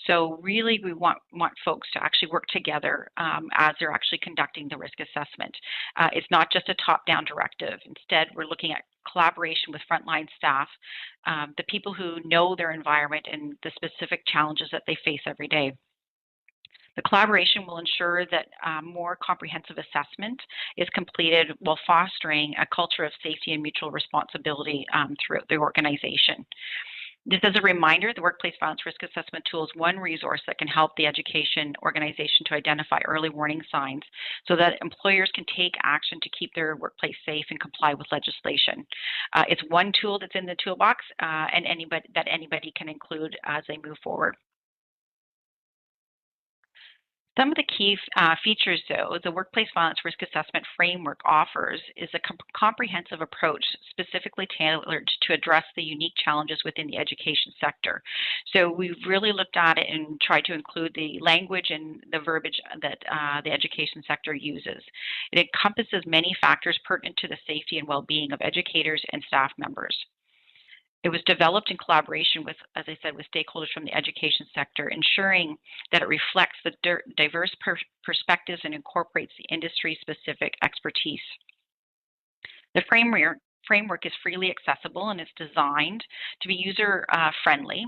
So really, we want folks to actually work together as they're actually conducting the risk assessment. It's not just a top-down directive. Instead, we're looking at collaboration with frontline staff, the people who know their environment and the specific challenges that they face every day. The collaboration will ensure that more comprehensive assessment is completed while fostering a culture of safety and mutual responsibility throughout the organization. Just as a reminder, the Workplace Violence Risk Assessment tool is one resource that can help the education organization to identify early warning signs so that employers can take action to keep their workplace safe and comply with legislation. It's one tool that's in the toolbox and anybody can include as they move forward. Some of the key features, though, the Workplace Violence Risk Assessment Framework offers is a comprehensive approach specifically tailored to address the unique challenges within the education sector. So we've really looked at it and tried to include the language and the verbiage that the education sector uses. It encompasses many factors pertinent to the safety and well-being of educators and staff members. It was developed in collaboration with, as I said, with stakeholders from the education sector, ensuring that it reflects the diverse perspectives and incorporates the industry-specific expertise. The framework is freely accessible and it's designed to be user friendly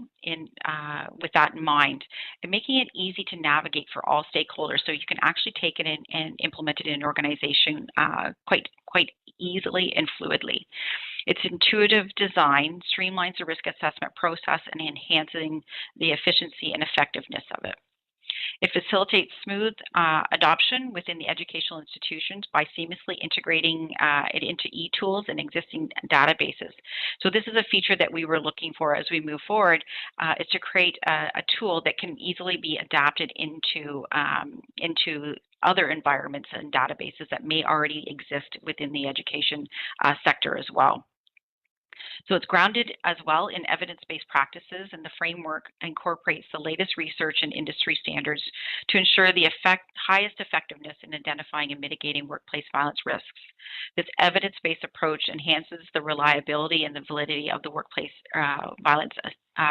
with that in mind, and making it easy to navigate for all stakeholders, so you can actually take it in and implement it in an organization quite easily and fluidly. Its intuitive design streamlines the risk assessment process and enhancing the efficiency and effectiveness of it. It facilitates smooth adoption within the educational institutions by seamlessly integrating it into e-tools and existing databases. So this is a feature that we were looking for as we move forward, is to create a tool that can easily be adapted into other environments and databases that may already exist within the education sector as well. So it's grounded as well in evidence-based practices, and the framework incorporates the latest research and industry standards to ensure the highest effectiveness in identifying and mitigating workplace violence risks. This evidence-based approach enhances the reliability and the validity of the workplace violence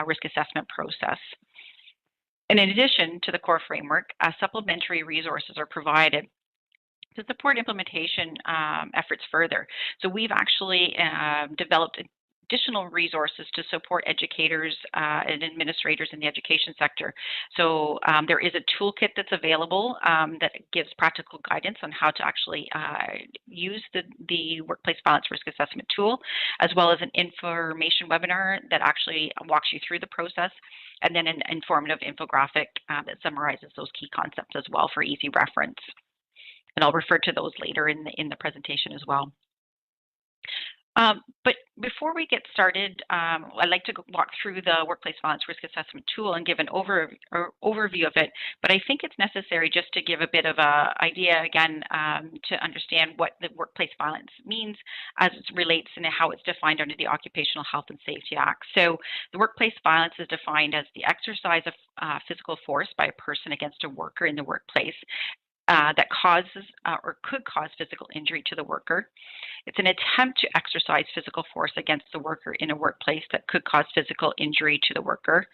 risk assessment process. And in addition to the core framework, supplementary resources are provided to support implementation efforts further. So we've actually developed additional resources to support educators and administrators in the education sector. So there is a toolkit that's available that gives practical guidance on how to actually use the workplace violence risk assessment tool, as well as an information webinar that actually walks you through the process, and then an informative infographic that summarizes those key concepts as well for easy reference. And I'll refer to those later in the presentation as well. But before we get started, I'd like to walk through the workplace violence risk assessment tool and give an overview of it. But I think it's necessary just to give a bit of an idea again to understand what the workplace violence means as it relates and how it's defined under the Occupational Health and Safety Act. So the workplace violence is defined as the exercise of physical force by a person against a worker in the workplace that causes or could cause physical injury to the worker. It's an attempt to exercise physical force against the worker in a workplace that could cause physical injury to the worker,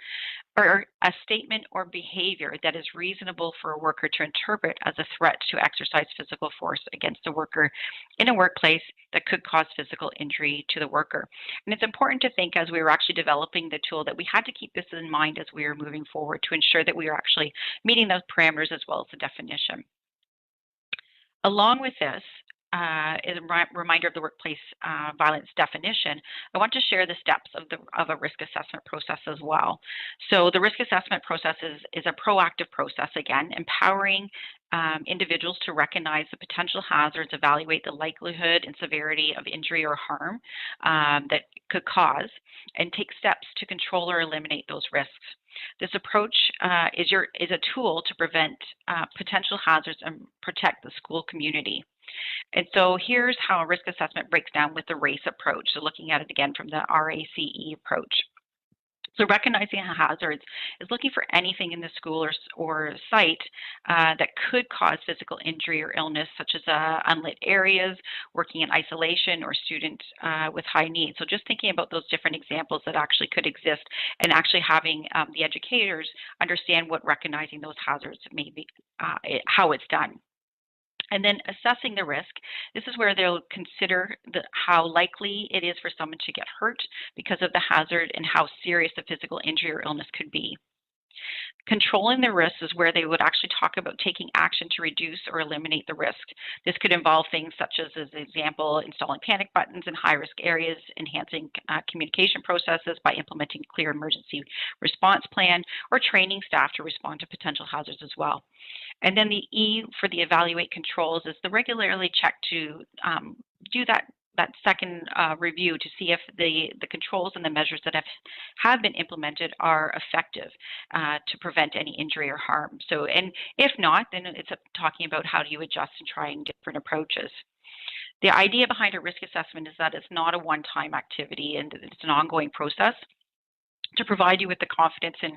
or a statement or behavior that is reasonable for a worker to interpret as a threat to exercise physical force against a worker in a workplace that could cause physical injury to the worker. And it's important to think, as we were actually developing the tool, that we had to keep this in mind as we were moving forward to ensure that we are actually meeting those parameters as well as the definition. Along with this, is a reminder of the workplace violence definition. I want to share the steps of a risk assessment process as well. So the risk assessment process is a proactive process, again, empowering individuals to recognize the potential hazards, evaluate the likelihood and severity of injury or harm that could cause, and take steps to control or eliminate those risks. This approach is a tool to prevent potential hazards and protect the school community. And so here's how a risk assessment breaks down with the RACE approach. So looking at it again from the RACE approach. So recognizing hazards is looking for anything in the school or site that could cause physical injury or illness, such as unlit areas, working in isolation, or students with high needs. So just thinking about those different examples that actually could exist, and actually having the educators understand what recognizing those hazards may be, how it's done. And then assessing the risk. This is where they'll consider how likely it is for someone to get hurt because of the hazard and how serious the physical injury or illness could be. Controlling the risk is where they would actually talk about taking action to reduce or eliminate the risk. This could involve things such as an example, installing panic buttons in high-risk areas, enhancing communication processes by implementing a clear emergency response plan, or training staff to respond to potential hazards as well. And then the E for the evaluate controls is the regularly check to do that second review to see if the controls and the measures that have been implemented are effective to prevent any injury or harm. So, and if not, then it's talking about how do you adjust and trying different approaches. The idea behind a risk assessment is that it's not a one-time activity, and it's an ongoing process to provide you with the confidence and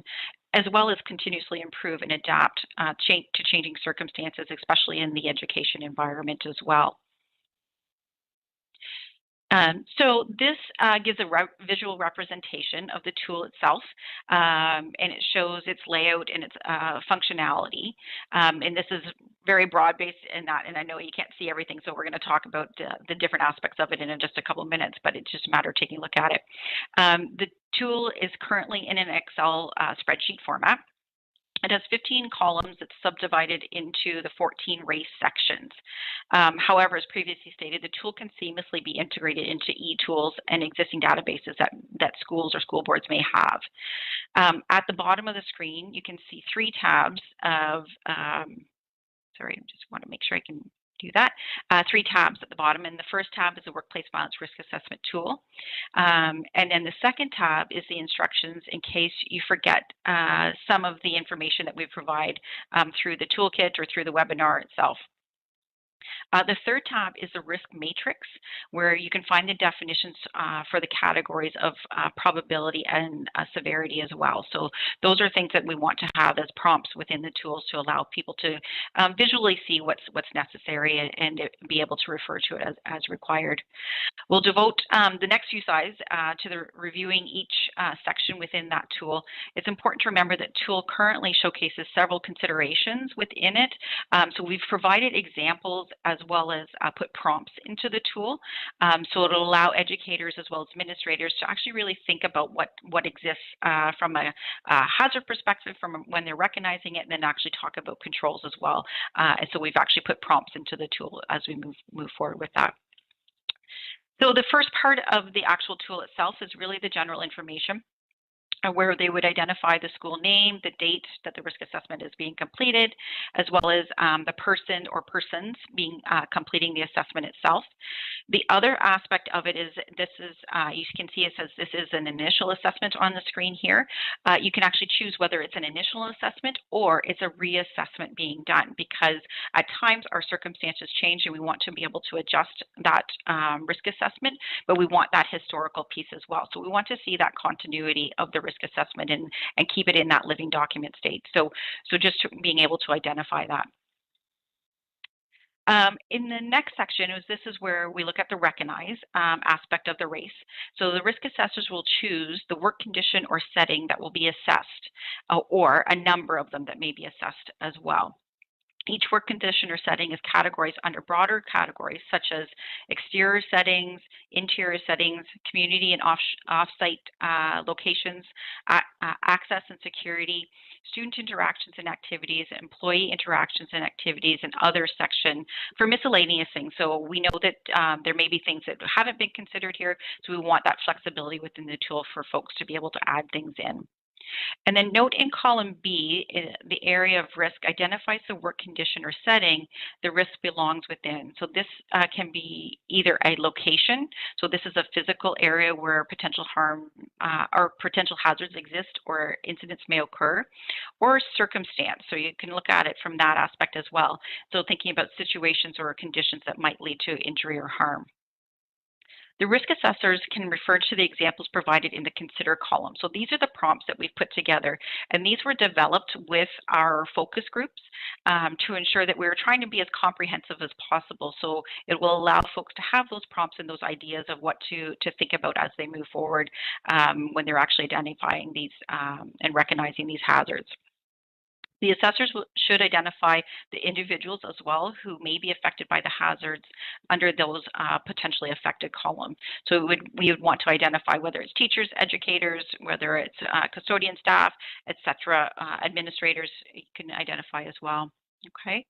as well as continuously improve and adapt to changing circumstances, especially in the education environment as well. So this gives a visual representation of the tool itself, and it shows its layout and its functionality. And this is very broad-based in that, and I know you can't see everything, so we're going to talk about the different aspects of it in just a couple of minutes, but it's just a matter of taking a look at it. The tool is currently in an Excel spreadsheet format. It has 15 columns that's subdivided into the 14 race sections. However, as previously stated, the tool can seamlessly be integrated into e-tools and existing databases that schools or school boards may have. At the bottom of the screen, you can see 3 tabs of, sorry, I just want to make sure I can do that. 3 tabs at the bottom, and the first tab is the Workplace Violence Risk Assessment tool. And then the second tab is the instructions in case you forget some of the information that we provide through the toolkit or through the webinar itself. The third tab is the risk matrix, where you can find the definitions for the categories of probability and severity as well. So those are things that we want to have as prompts within the tools to allow people to visually see what's necessary and be able to refer to it as required. We'll devote the next few slides to the reviewing each section within that tool. It's important to remember that tool currently showcases several considerations within it. So we've provided examples as well as put prompts into the tool. So it'll allow educators as well as administrators to actually really think about what exists from a hazard perspective from when they're recognizing it, and then actually talk about controls as well. And so we've actually put prompts into the tool as we move forward with that. So the first part of the actual tool itself is really the general information, where they would identify the school name, the date that the risk assessment is being completed, as well as the person or persons being completing the assessment itself. The other aspect of it is this is, you can see it says this is an initial assessment on the screen here. You can actually choose whether it's an initial assessment or it's a reassessment being done, because at times our circumstances change and we want to be able to adjust that risk assessment, but we want that historical piece as well. So we want to see that continuity of the risk assessment and keep it in that living document state. So just being able to identify that. In the next section, this is where we look at the recognize aspect of the race. So the risk assessors will choose the work condition or setting that will be assessed, or a number of them that may be assessed as well. Each work condition or setting is categorized under broader categories such as exterior settings, interior settings, community and off-site locations, access and security, student interactions and activities, employee interactions and activities, and other section for miscellaneous things. So we know that there may be things that haven't been considered here, so we want that flexibility within the tool for folks to be able to add things in. And then note in column B, the area of risk identifies the work condition or setting the risk belongs within. So this can be either a location. So this is a physical area where potential harm or potential hazards exist or incidents may occur, or circumstance. So you can look at it from that aspect as well. So thinking about situations or conditions that might lead to injury or harm. The risk assessors can refer to the examples provided in the consider column. So these are the prompts that we've put together, and these were developed with our focus groups to ensure that we're trying to be as comprehensive as possible. So it will allow folks to have those prompts and those ideas of what to think about as they move forward when they're actually identifying these and recognizing these hazards. The assessors should identify the individuals as well who may be affected by the hazards under those potentially affected column. So we would want to identify whether it's teachers, educators, whether it's custodian staff, etc., administrators you can identify as well. Okay,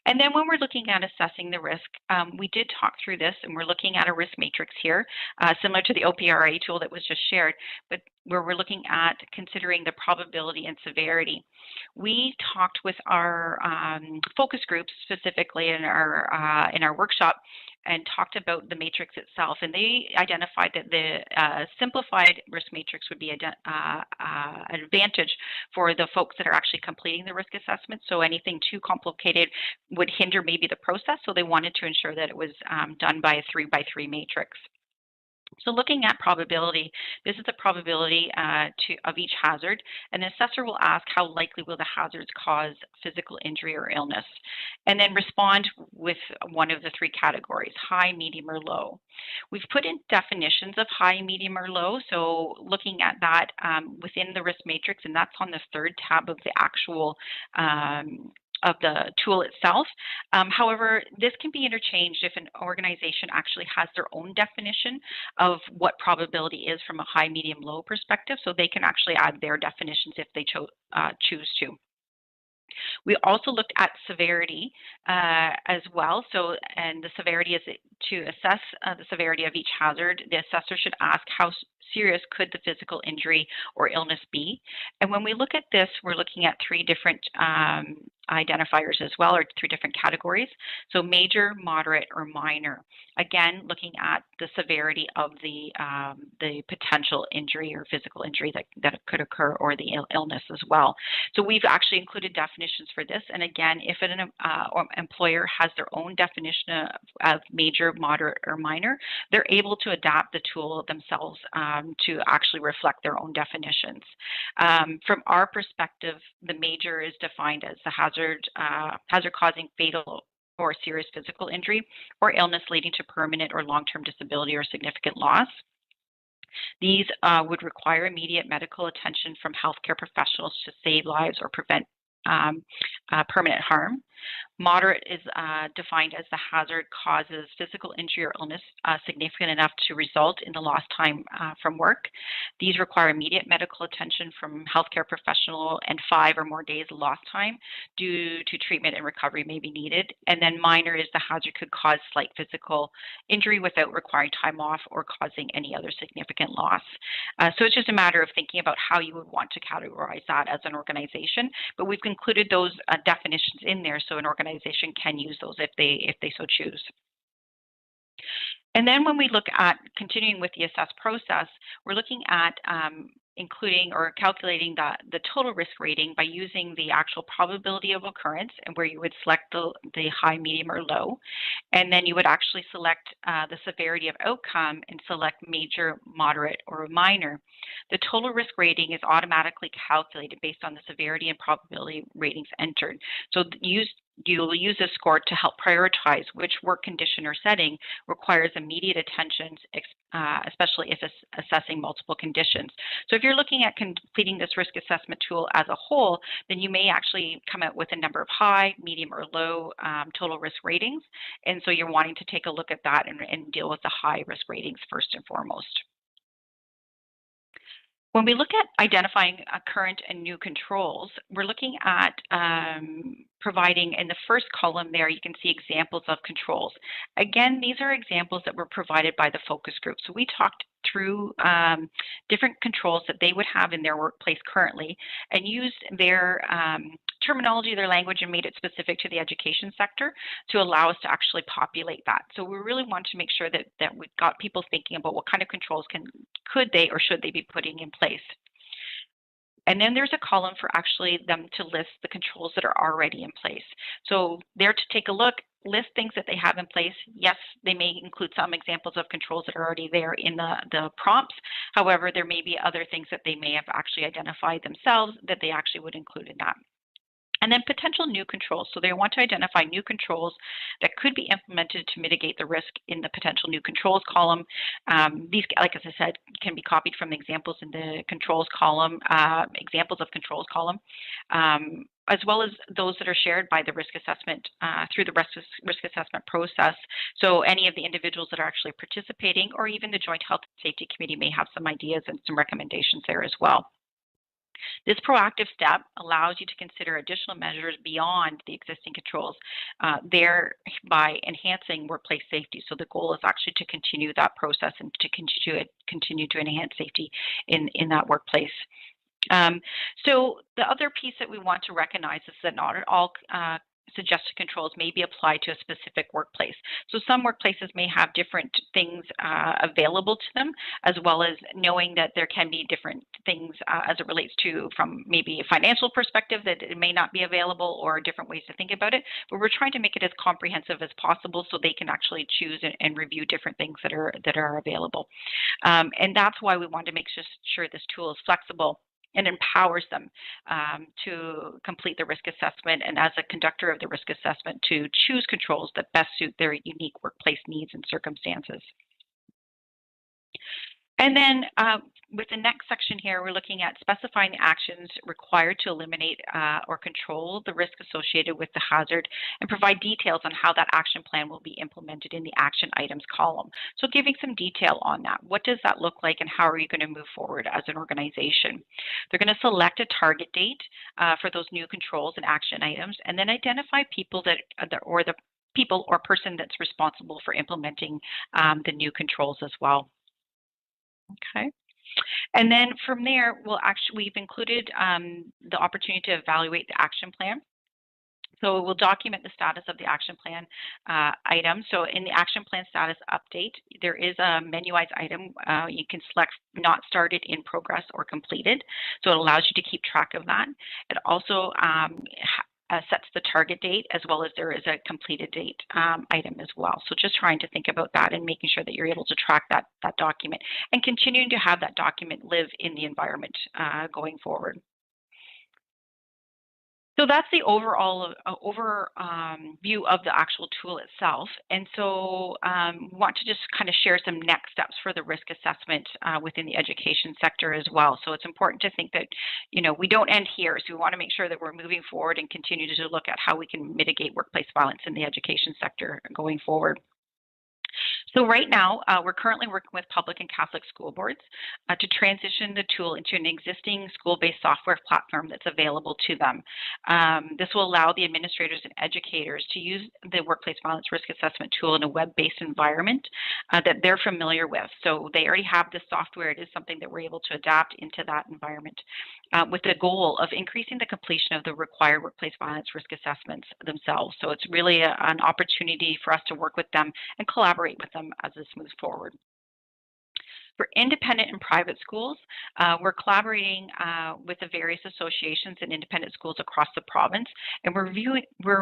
and then when we're looking at assessing the risk, we did talk through this, and we're looking at a risk matrix here, similar to the OPRA tool that was just shared, but where we're looking at considering the probability and severity. We talked with our focus groups specifically in our workshop and talked about the matrix itself, and they identified that the simplified risk matrix would be an advantage for the folks that are actually completing the risk assessment. So anything too complicated would hinder maybe the process, so they wanted to ensure that it was done by a 3x3 matrix. So looking at probability, this is the probability of each hazard. An assessor will ask how likely will the hazards cause physical injury or illness, and then respond with one of the three categories: high, medium, or low. We've put in definitions of high, medium, or low. So looking at that within the risk matrix, and that's on the third tab of the actual of the tool itself. However, this can be interchanged if an organization actually has their own definition of what probability is from a high, medium, low perspective. So they can actually add their definitions if they choose to. We also looked at severity as well. So, and the severity is to assess the severity of each hazard. The assessor should ask how serious could the physical injury or illness be. And when we look at this, we're looking at three different identifiers as well, or three different categories. So major, moderate, or minor. Again, looking at the severity of the potential injury or physical injury that could occur, or the illness as well. So we've actually included definitions for this. And again, if an employer has their own definition of major, moderate, or minor, they're able to adapt the tool themselves to actually reflect their own definitions. From our perspective, the major is defined as the hazard causing fatal or serious physical injury or illness leading to permanent or long-term disability or significant loss. These would require immediate medical attention from healthcare professionals to save lives or prevent permanent harm. Moderate is defined as the hazard causes physical injury or illness significant enough to result in the lost time from work. These require immediate medical attention from healthcare professional, and 5 or more days of lost time due to treatment and recovery may be needed. And then minor is the hazard could cause slight physical injury without requiring time off or causing any other significant loss. So it's just a matter of thinking about how you would want to categorize that as an organization. But we've included those definitions in there so an organization can use those if they so choose. And then when we look at continuing with the assess process, we're looking at including or calculating the total risk rating by using the actual probability of occurrence, and where you would select the high, medium, or low. And then you would actually select the severity of outcome and select major, moderate, or minor. The total risk rating is automatically calculated based on the severity and probability ratings entered. So you'll use this score to help prioritize which work condition or setting requires immediate attention, especially if assessing multiple conditions. So if you're looking at completing this risk assessment tool as a whole, then you may actually come out with a number of high, medium, or low total risk ratings. And so you're wanting to take a look at that and deal with the high risk ratings first and foremost. When we look at identifying current and new controls, we're looking at providing, in the first column there, you can see examples of controls. Again, these are examples that were provided by the focus group. So we talked through different controls that they would have in their workplace currently and used their terminology, their language, and made it specific to the education sector to allow us to actually populate that. So we really want to make sure that we've got people thinking about what kind of controls could they or should they be putting in place. And then there's a column for actually them to list the controls that are already in place. So there to take a look, list things that they have in place. Yes, they may include some examples of controls that are already there in the prompts. However, there may be other things that they may have actually identified themselves that they actually would include in that. And then potential new controls. So they want to identify new controls that could be implemented to mitigate the risk in the potential new controls column. These, like as I said, can be copied from the examples in the controls column, examples of controls column, as well as those that are shared by the risk assessment through the risk assessment process. So any of the individuals that are actually participating, or even the Joint Health and Safety Committee, may have some ideas and some recommendations there as well. This proactive step allows you to consider additional measures beyond the existing controls, thereby enhancing workplace safety. So the goal is actually to continue that process and to continue to enhance safety in that workplace. So the other piece that we want to recognize is that not all suggested controls may be applied to a specific workplace. So some workplaces may have different things available to them, as well as knowing that there can be different things as it relates to from maybe a financial perspective that it may not be available, or different ways to think about it. But we're trying to make it as comprehensive as possible so they can actually choose and review different things that are available. And that's why we want to make sure this tool is flexible and empowers them to complete the risk assessment, and as a conductor of the risk assessment, to choose controls that best suit their unique workplace needs and circumstances. And then with the next section here, we're looking at specifying the actions required to eliminate or control the risk associated with the hazard, and provide details on how that action plan will be implemented in the action items column. So giving some detail on that. What does that look like, and how are you going to move forward as an organization? They're going to select a target date for those new controls and action items, and then identify people the people or person that's responsible for implementing the new controls as well. Okay. And then from there, we've included the opportunity to evaluate the action plan. So we'll document the status of the action plan item. So in the action plan status update, there is a menuized item. You can select not started, in progress, or completed. So it allows you to keep track of that. It also sets the target date, as well as there is a completed date item as well. So just trying to think about that and making sure that you're able to track that document, and continuing to have that document live in the environment going forward. So that's the overall view of the actual tool itself. And so want to just kind of share some next steps for the risk assessment within the education sector as well. So it's important to think that, we don't end here. So we want to make sure that we're moving forward and continue to look at how we can mitigate workplace violence in the education sector going forward. So right now, we're currently working with public and Catholic school boards to transition the tool into an existing school-based software platform that's available to them. This will allow the administrators and educators to use the workplace violence risk assessment tool in a web-based environment that they're familiar with. So they already have this software. It is something that we're able to adapt into that environment, with the goal of increasing the completion of the required workplace violence risk assessments themselves. So it's really an opportunity for us to work with them and collaborate with them as this moves forward. For independent and private schools, we're collaborating with the various associations and independent schools across the province, and we're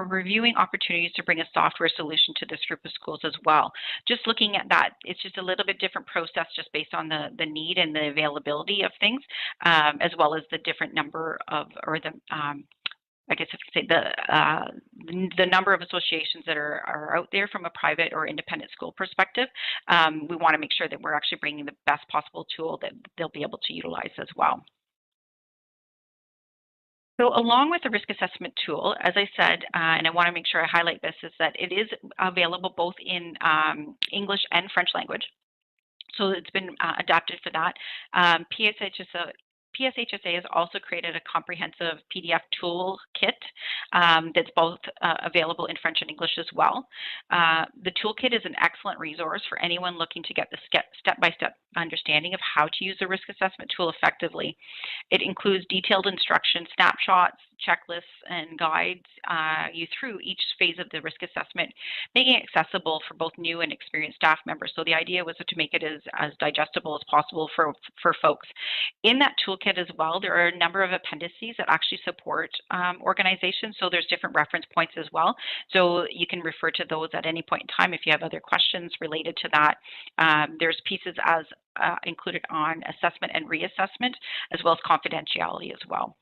reviewing opportunities to bring a software solution to this group of schools as well. Just looking at that, it's just a little bit different process just based on the need and the availability of things, as well as the different number of, or the I guess I could say the number of associations that are out there from a private or independent school perspective. We want to make sure that we're actually bringing the best possible tool that they'll be able to utilize as well. So along with the risk assessment tool, as I said, and I want to make sure I highlight this, is that it is available both in English and French language. So it's been adapted for that. PSHSA has also created a comprehensive PDF toolkit that's both available in French and English as well. The toolkit is an excellent resource for anyone looking to get the step-by-step understanding of how to use the risk assessment tool effectively. It includes detailed instructions, snapshots, checklists, and guides you through each phase of the risk assessment, making it accessible for both new and experienced staff members. So the idea was to make it as digestible as possible for folks. In that toolkit as well, there are a number of appendices that actually support organizations. So there's different reference points as well. So you can refer to those at any point in time if you have other questions related to that. There's pieces as included on assessment and reassessment, as well as confidentiality as well.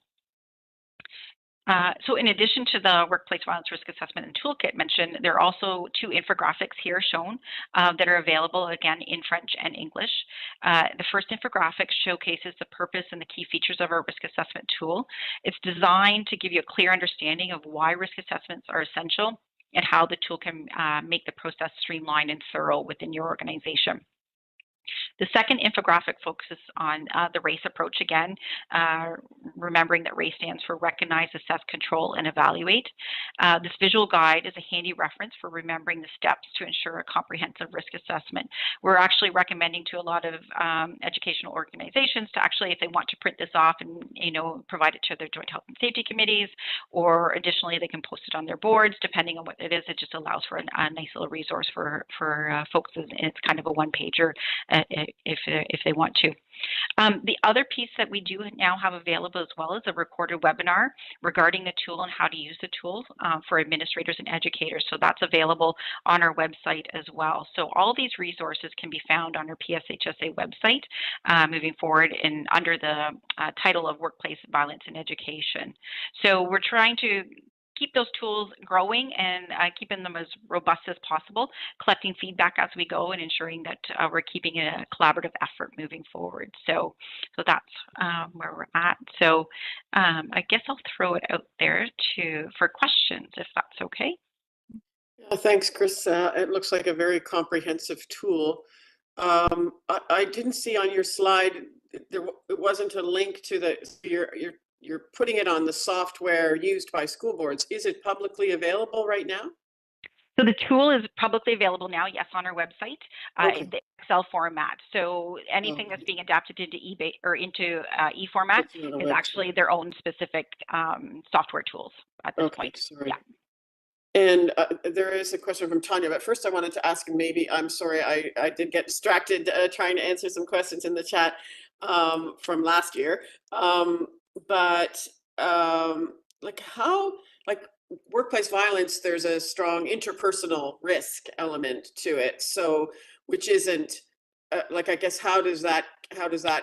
So in addition to the workplace violence risk assessment and toolkit mentioned, there are also 2 infographics here shown that are available, again, in French and English. The first infographic showcases the purpose and the key features of our risk assessment tool. It's designed to give you a clear understanding of why risk assessments are essential and how the tool can make the process streamlined and thorough within your organization. The second infographic focuses on the RACE approach again, remembering that RACE stands for Recognize, Assess, Control, and Evaluate. This visual guide is a handy reference for remembering the steps to ensure a comprehensive risk assessment. We're actually recommending to a lot of educational organizations to actually, if they want to print this off and provide it to their joint health and safety committees, or additionally they can post it on their boards, depending on what it is. It just allows for a nice little resource for folks, and it's kind of a one-pager if they want to. The other piece that we do now have available as well is a recorded webinar regarding the tool and how to use the tools for administrators and educators. So that's available on our website as well. So all these resources can be found on our PSHSA website moving forward and under the title of Workplace Violence in Education. So we're trying to keep those tools growing and keeping them as robust as possible, collecting feedback as we go and ensuring that we're keeping a collaborative effort moving forward. So that's where we're at. So I guess I'll throw it out there for questions, if that's okay. Yeah, thanks, Chris. It looks like a very comprehensive tool. I didn't see on your slide, it wasn't a link to you're putting it on the software used by school boards. Is it publicly available right now? So the tool is publicly available now, yes, on our website, in the Excel format. So anything that's being adapted into e-format is actually their own specific software tools at this point. Sorry. Yeah. And there is a question from Tanya, but first I wanted to ask, and maybe, I'm sorry, I did get distracted trying to answer some questions in the chat from last year. Like workplace violence, there's a strong interpersonal risk element to it. So, which isn't like, I guess, how does that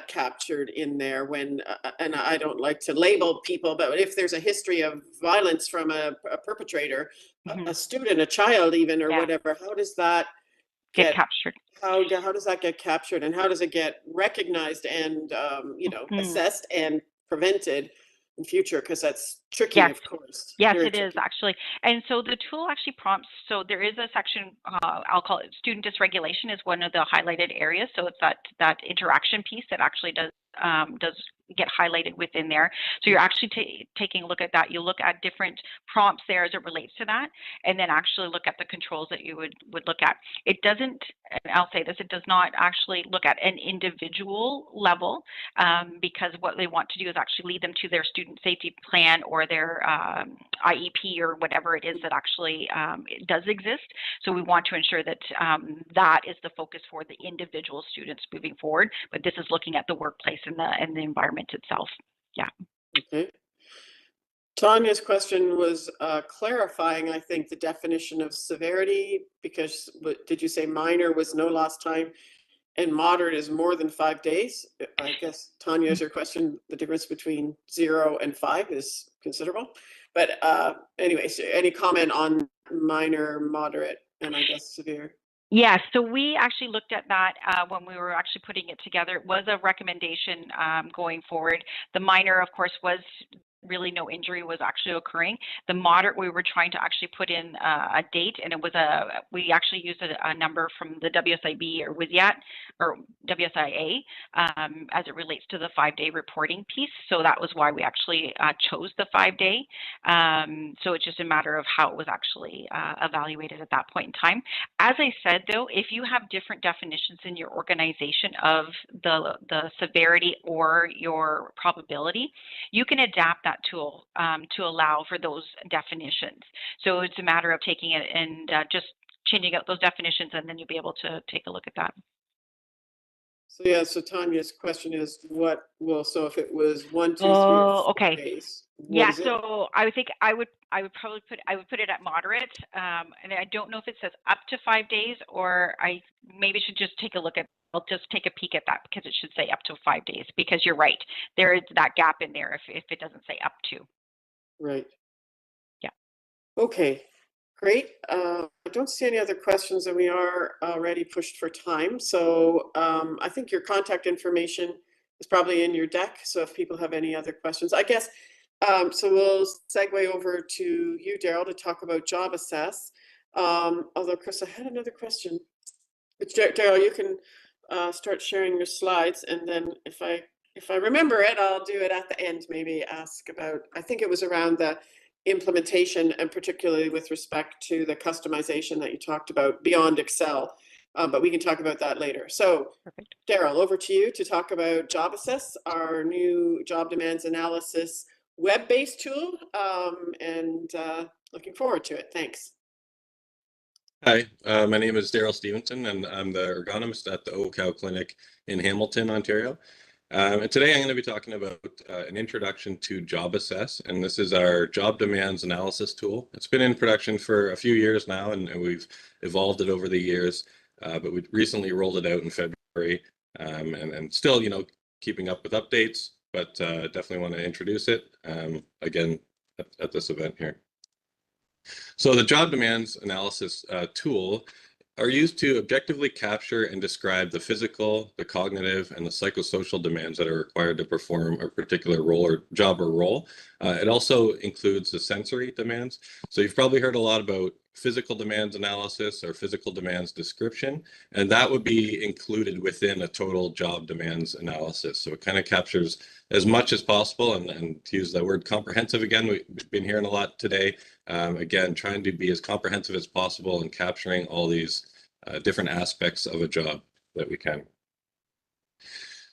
captured in there when, and I don't like to label people, but if there's a history of violence from a perpetrator, a student, a child even, or whatever, how does that get captured? How does that get captured, and how does it get recognized and assessed and prevented in future? Because that's tricky, of course. Yes, it is actually. And so the tool actually prompts, so there is a section, I'll call it student dysregulation is one of the highlighted areas. So it's that interaction piece that actually does get highlighted within there. So you're actually taking a look at that. You look at different prompts there as it relates to that, and then actually look at the controls that you would look at. It doesn't, and I'll say this, it does not actually look at an individual level because what they want to do is actually lead them to their student safety plan or their IEP or whatever it is that actually it does exist. So we want to ensure that that is the focus for the individual students moving forward, but this is looking at the workplace and the environment itself. Yeah. Okay. Tanya's question was clarifying, I think, the definition of severity, because did you say minor was no lost time and moderate is more than 5 days? I guess, Tanya, is your question, the difference between 0 and 5 is considerable. But anyways, any comment on minor, moderate, and I guess severe? Yeah, so we actually looked at that when we were actually putting it together. It was a recommendation going forward. The minor, of course, was really no injury was actually occurring. The moderate, we were trying to actually put in a date, and it was we actually used a number from the WSIB or WSIAT or WSIA as it relates to the 5-day reporting piece. So that was why we actually chose the 5-day. So it's just a matter of how it was actually evaluated at that point in time. As I said, though, if you have different definitions in your organization of the severity or your probability, you can adapt that tool to allow for those definitions. So it's a matter of taking it and just changing out those definitions, and then you'll be able to take a look at that. So yeah, so Tanya's question is so if it was 1, 2, 3, or 4 days, yeah, so I think I would probably put it at moderate, and I don't know if it says up to 5 days, or I maybe should just take a look at. I'll just take a peek at that because it should say up to 5 days, because you're right, there is that gap in there if it doesn't say up to. Right. Yeah. Okay. Great. I don't see any other questions, and we are already pushed for time. So I think your contact information is probably in your deck. So if people have any other questions, I guess, so we'll segue over to you, Daryl, to talk about Job Assess. Although, Chris, I had another question. Daryl, you can start sharing your slides, and then if I remember it, I'll do it at the end, maybe ask about, I think it was around the implementation, and particularly with respect to the customization that you talked about beyond Excel, but we can talk about that later. So Perfect. Daryl, over to you to talk about Job Assess, our new job demands analysis web-based tool, and looking forward to it. Thanks. Hi, my name is Daryl Stevenson, and I'm the ergonomist at the OCOW Clinic in Hamilton, Ontario. And today I'm going to be talking about an introduction to Job Assess, and this is our job demands analysis tool. It's been in production for a few years now, and we've evolved it over the years, but we recently rolled it out in February, and still, keeping up with updates, but definitely want to introduce it again at this event here. So the job demands analysis tool are used to objectively capture and describe the physical, the cognitive, and the psychosocial demands that are required to perform a particular role or job or role. It also includes the sensory demands. So you've probably heard a lot about physical demands analysis or physical demands description, and that would be included within a total job demands analysis. So it kind of captures as much as possible, and to use the word comprehensive again, we've been hearing a lot today. Again, trying to be as comprehensive as possible and capturing all these different aspects of a job that we can.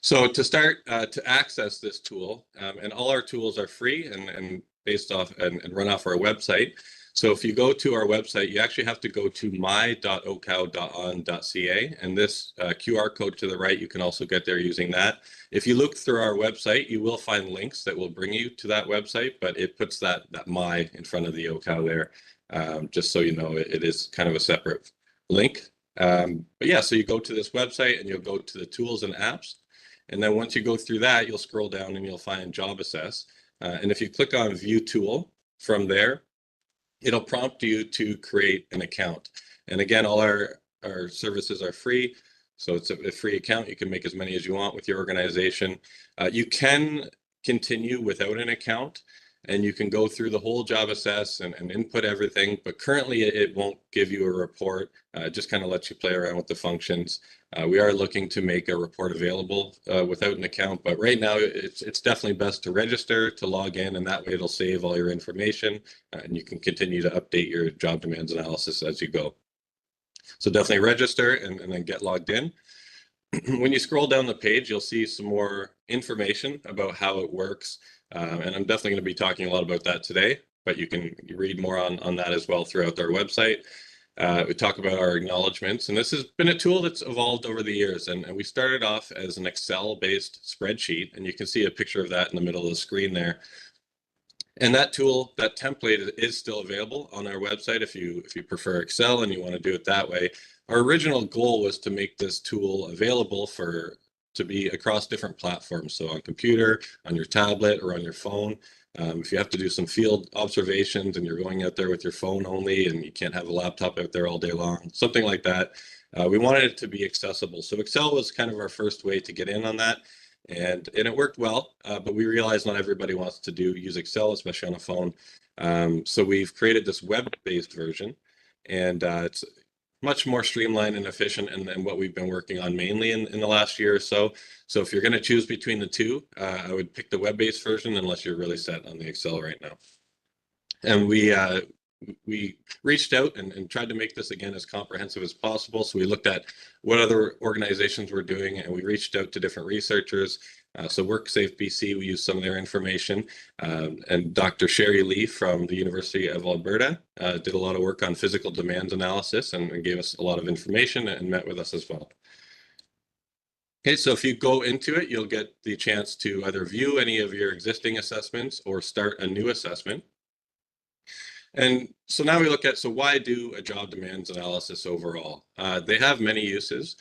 So to start, to access this tool, and all our tools are free and based off and run off our website. So if you go to our website, you actually have to go to my.ocow.on.ca, and this QR code to the right, you can also get there using that. If you look through our website, you will find links that will bring you to that website, but it puts that my in front of the OCOW there, just so you know it is kind of a separate link. But yeah, so you go to this website and you'll go to the tools and apps. And then once you go through that, you'll scroll down and you'll find Job Assess. And if you click on View Tool from there, it'll prompt you to create an account. And again, all our services are free. So it's a free account. You can make as many as you want with your organization. You can continue without an account, and you can go through the whole Job Assess and input everything, but currently it won't give you a report. It just kind of lets you play around with the functions. We are looking to make a report available without an account, but right now it's definitely best to register, to log in, and that way it'll save all your information, and you can continue to update your job demands analysis as you go. So definitely register and then get logged in. When you scroll down the page, you'll see some more information about how it works. And I'm definitely going to be talking a lot about that today, but you can read more on that as well throughout our website. We talk about our acknowledgements, and this has been a tool that's evolved over the years. And we started off as an Excel-based spreadsheet, and you can see a picture of that in the middle of the screen there. And that tool, that template is still available on our website if you prefer Excel and you want to do it that way. Our original goal was to make this tool available to be across different platforms. So on computer, on your tablet, or on your phone. If you have to do some field observations and you're going out there with your phone only and you can't have a laptop out there all day long, something like that, we wanted it to be accessible. So Excel was kind of our first way to get in on that. And it worked well, but we realized not everybody wants to use Excel, especially on a phone. So we've created this web-based version, and it's much more streamlined and efficient than what we've been working on mainly in the last year or so. So if you're going to choose between the two, I would pick the web-based version unless you're really set on the Excel right now. And we reached out and tried to make this again as comprehensive as possible. So we looked at what other organizations were doing, and we reached out to different researchers. So WorkSafe BC, we used some of their information, and Dr. Sherry Lee from the University of Alberta did a lot of work on physical demands analysis and gave us a lot of information and met with us as well. Okay, so if you go into it, you'll get the chance to either view any of your existing assessments or start a new assessment. And so now we look at, so why do a job demands analysis overall? They have many uses,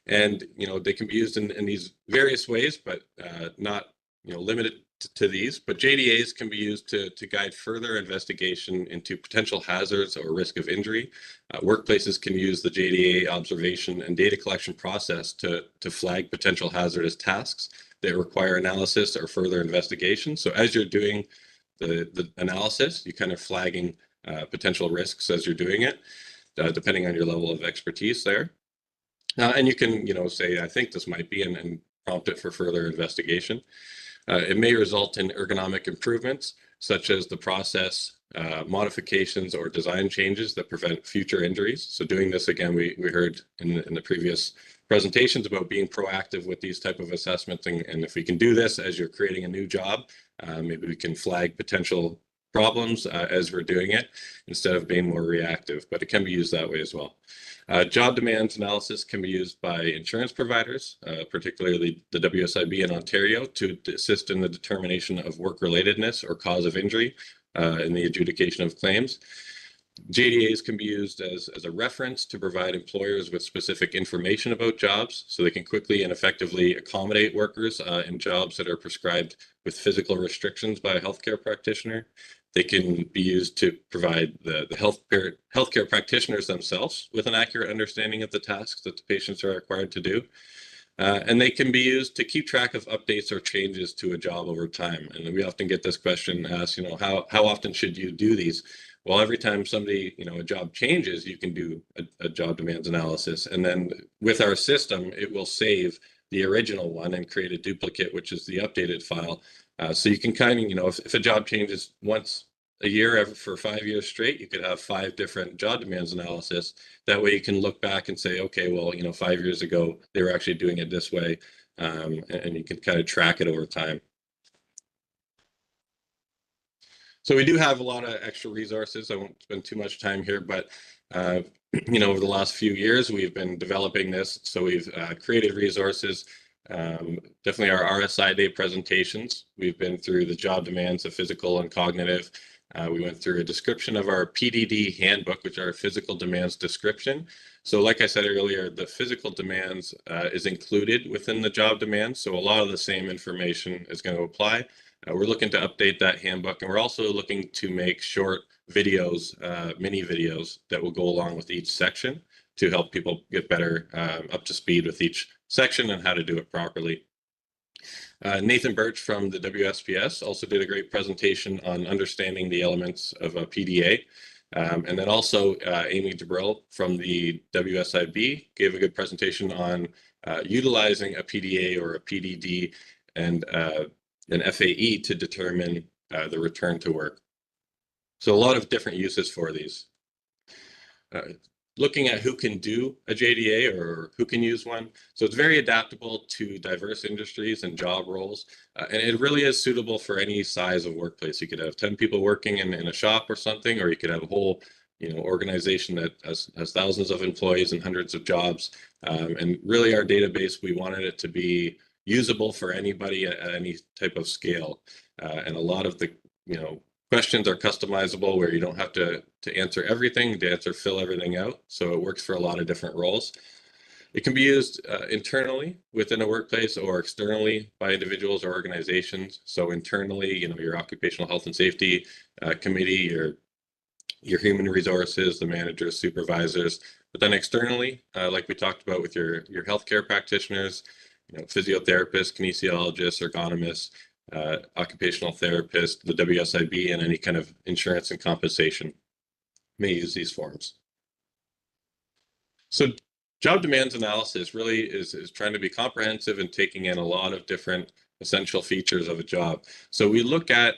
and they can be used in these various ways, but not limited to these. But JDAs can be used to guide further investigation into potential hazards or risk of injury. Workplaces can use the JDA observation and data collection process to flag potential hazardous tasks that require analysis or further investigation. So as you're doing the analysis, you're kind of flagging potential risks as you're doing it, depending on your level of expertise there. And you can, say, I think this might be, and prompt it for further investigation. It may result in ergonomic improvements, such as the process modifications or design changes that prevent future injuries. So doing this, again, we heard in the previous presentations about being proactive with these type of assessments. And if we can do this as you're creating a new job, maybe we can flag potential problems as we're doing it instead of being more reactive, but it can be used that way as well. Job demands analysis can be used by insurance providers, particularly the WSIB in Ontario, to assist in the determination of work-relatedness or cause of injury in the adjudication of claims. JDAs can be used as a reference to provide employers with specific information about jobs so they can quickly and effectively accommodate workers in jobs that are prescribed with physical restrictions by a healthcare practitioner. They can be used to provide the healthcare practitioners themselves with an accurate understanding of the tasks that the patients are required to do. And they can be used to keep track of updates or changes to a job over time. And we often get this question asked, how often should you do these? Well, every time somebody, a job changes, you can do a job demands analysis. And then with our system, it will save the original one and create a duplicate, which is the updated file. So you can kind of, if a job changes once a year for 5 years straight, you could have 5 different job demands analysis. That way you can look back and say, okay, well, 5 years ago, they were actually doing it this way. And you can kind of track it over time. So we do have a lot of extra resources. I won't spend too much time here, but over the last few years, we've been developing this. So we've created resources. Definitely our RSI Day presentations. We've been through the job demands of physical and cognitive. We went through a description of our PDD handbook, which are physical demands description. So like I said earlier, the physical demands is included within the job demands. So a lot of the same information is going to apply. We're looking to update that handbook, and we're also looking to make short videos, mini videos that will go along with each section to help people get better up to speed with each section and how to do it properly. Nathan Birch from the WSPS also did a great presentation on understanding the elements of a PDA. And then also Amy Jabril from the WSIB gave a good presentation on utilizing a PDA or a PDD and an FAE to determine the return to work. So a lot of different uses for these. Looking at who can do a JDA or who can use one. So it's very adaptable to diverse industries and job roles. And it really is suitable for any size of workplace. You could have 10 people working in a shop or something, or you could have a whole organization that has thousands of employees and hundreds of jobs. And really our database, we wanted it to be usable for anybody at any type of scale. And a lot of the questions are customizable where you don't have to answer everything, to fill everything out. So it works for a lot of different roles. It can be used internally within a workplace or externally by individuals or organizations. So internally, your occupational health and safety committee, your human resources, the managers, supervisors. But then externally, like we talked about with your healthcare practitioners, physiotherapists, kinesiologists, ergonomists, occupational therapist, the WSIB, and any kind of insurance and compensation may use these forms. So job demands analysis really is trying to be comprehensive and taking in a lot of different essential features of a job. So we look at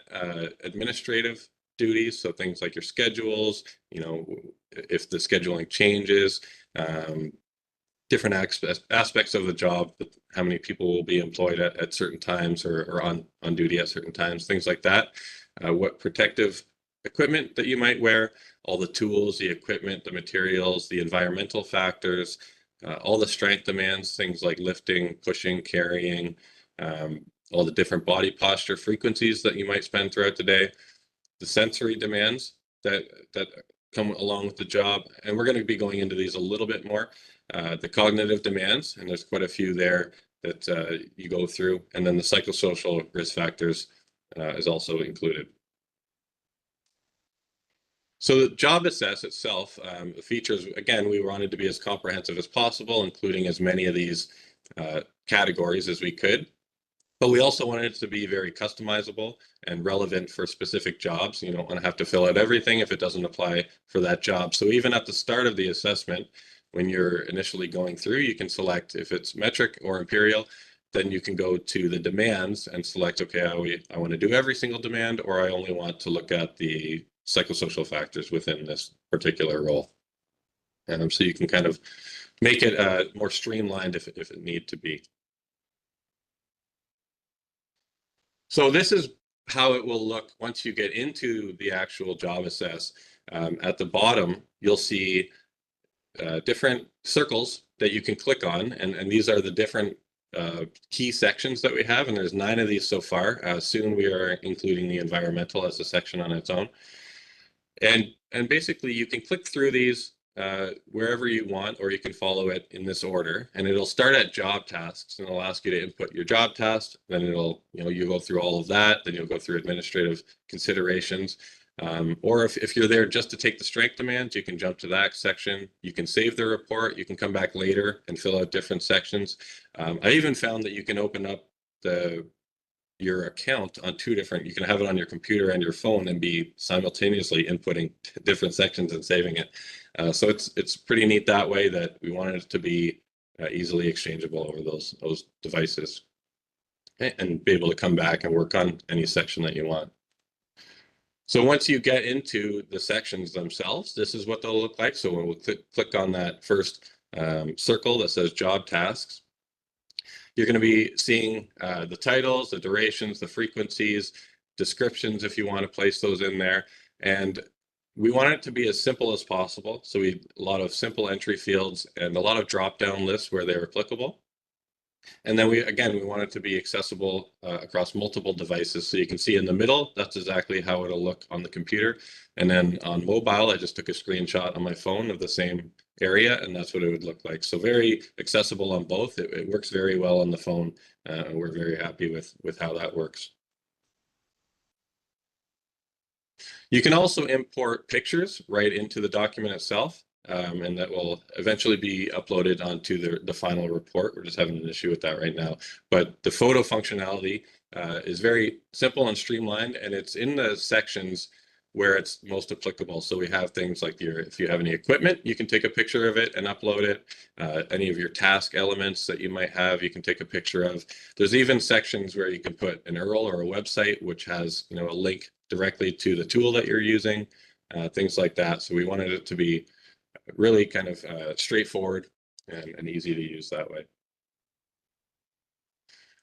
administrative duties, so things like your schedules, if the scheduling changes, different aspects of the job, how many people will be employed at certain times or on duty at certain times, things like that. What protective equipment that you might wear, all the tools, the equipment, the materials, the environmental factors, all the strength demands, things like lifting, pushing, carrying, all the different body posture frequencies that you might spend throughout the day, the sensory demands that come along with the job. And we're going to be going into these a little bit more. The cognitive demands, and there's quite a few there that you go through, and then the psychosocial risk factors is also included. So the job assess itself, the features, again, we wanted to be as comprehensive as possible, including as many of these categories as we could. But we also wanted it to be very customizable and relevant for specific jobs. You don't want to have to fill out everything if it doesn't apply for that job. So even at the start of the assessment, when you're initially going through, you can select if it's metric or imperial. Then you can go to the demands and select, okay, I want to do every single demand, or I only want to look at the psychosocial factors within this particular role. So you can kind of make it more streamlined if it need to be. So this is how it will look once you get into the actual job assess. At the bottom, you'll see different circles that you can click on, and these are the different key sections that we have, and there's 9 of these so far. Soon we are including the environmental as a section on its own. And basically you can click through these wherever you want, or you can follow it in this order, and it'll start at job tasks, and it'll ask you to input your job task. Then it'll, you go through all of that, then you'll go through administrative considerations. Or if you're there just to take the strength demands, you can jump to that section. You can save the report. You can come back later and fill out different sections. I even found that you can open up your account on 2 different, you can have it on your computer and your phone and be simultaneously inputting different sections and saving it. So it's pretty neat that way, that we wanted it to be easily exchangeable over those devices, and be able to come back and work on any section that you want. So once you get into the sections themselves, this is what they'll look like. So when we'll click on that first circle that says job tasks, you're going to be seeing the titles, the durations, the frequencies, descriptions if you want to place those in there. And we want it to be as simple as possible. So a lot of simple entry fields and a lot of drop-down lists where they're applicable. And then we want it to be accessible across multiple devices. So you can see in the middle, that's exactly how it'll look on the computer. And then on mobile, I just took a screenshot on my phone of the same area, and that's what it would look like. So very accessible on both. It works very well on the phone, and we're very happy with how that works. You can also import pictures right into the document itself. And that will eventually be uploaded onto the final report. We're just having an issue with that right now. But the photo functionality is very simple and streamlined, and it's in the sections where it's most applicable. So we have things like if you have any equipment, you can take a picture of it and upload it. Any of your task elements that you might have, you can take a picture of. There's even sections where you can put an URL or a website which has a link directly to the tool that you're using, things like that. So we wanted it to be really kind of straightforward and easy to use that way.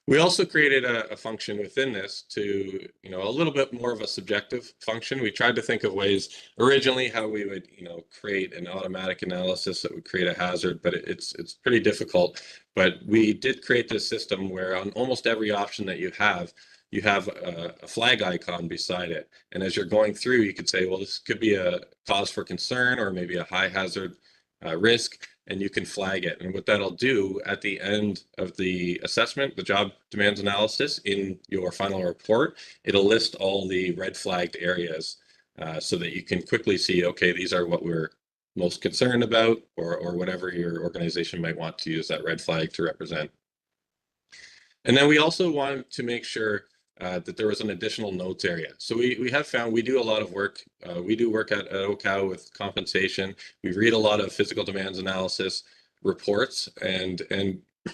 We also created a function within this to, a little bit more of a subjective function. We tried to think of ways originally how we would, create an automatic analysis that would create a hazard, but it's pretty difficult. But we did create this system where on almost every option that you have a flag icon beside it. And as you're going through, you could say, well, this could be a cause for concern or maybe a high hazard risk, and you can flag it. And what that'll do at the end of the assessment, the job demands analysis, in your final report, it'll list all the red flagged areas so that you can quickly see, okay, these are what we're most concerned about, or whatever your organization might want to use that red flag to represent. And then we also wanted to make sure that there was an additional notes area. So we have found we do a lot of work. We do work at OCAL with compensation. We read a lot of physical demands analysis reports, and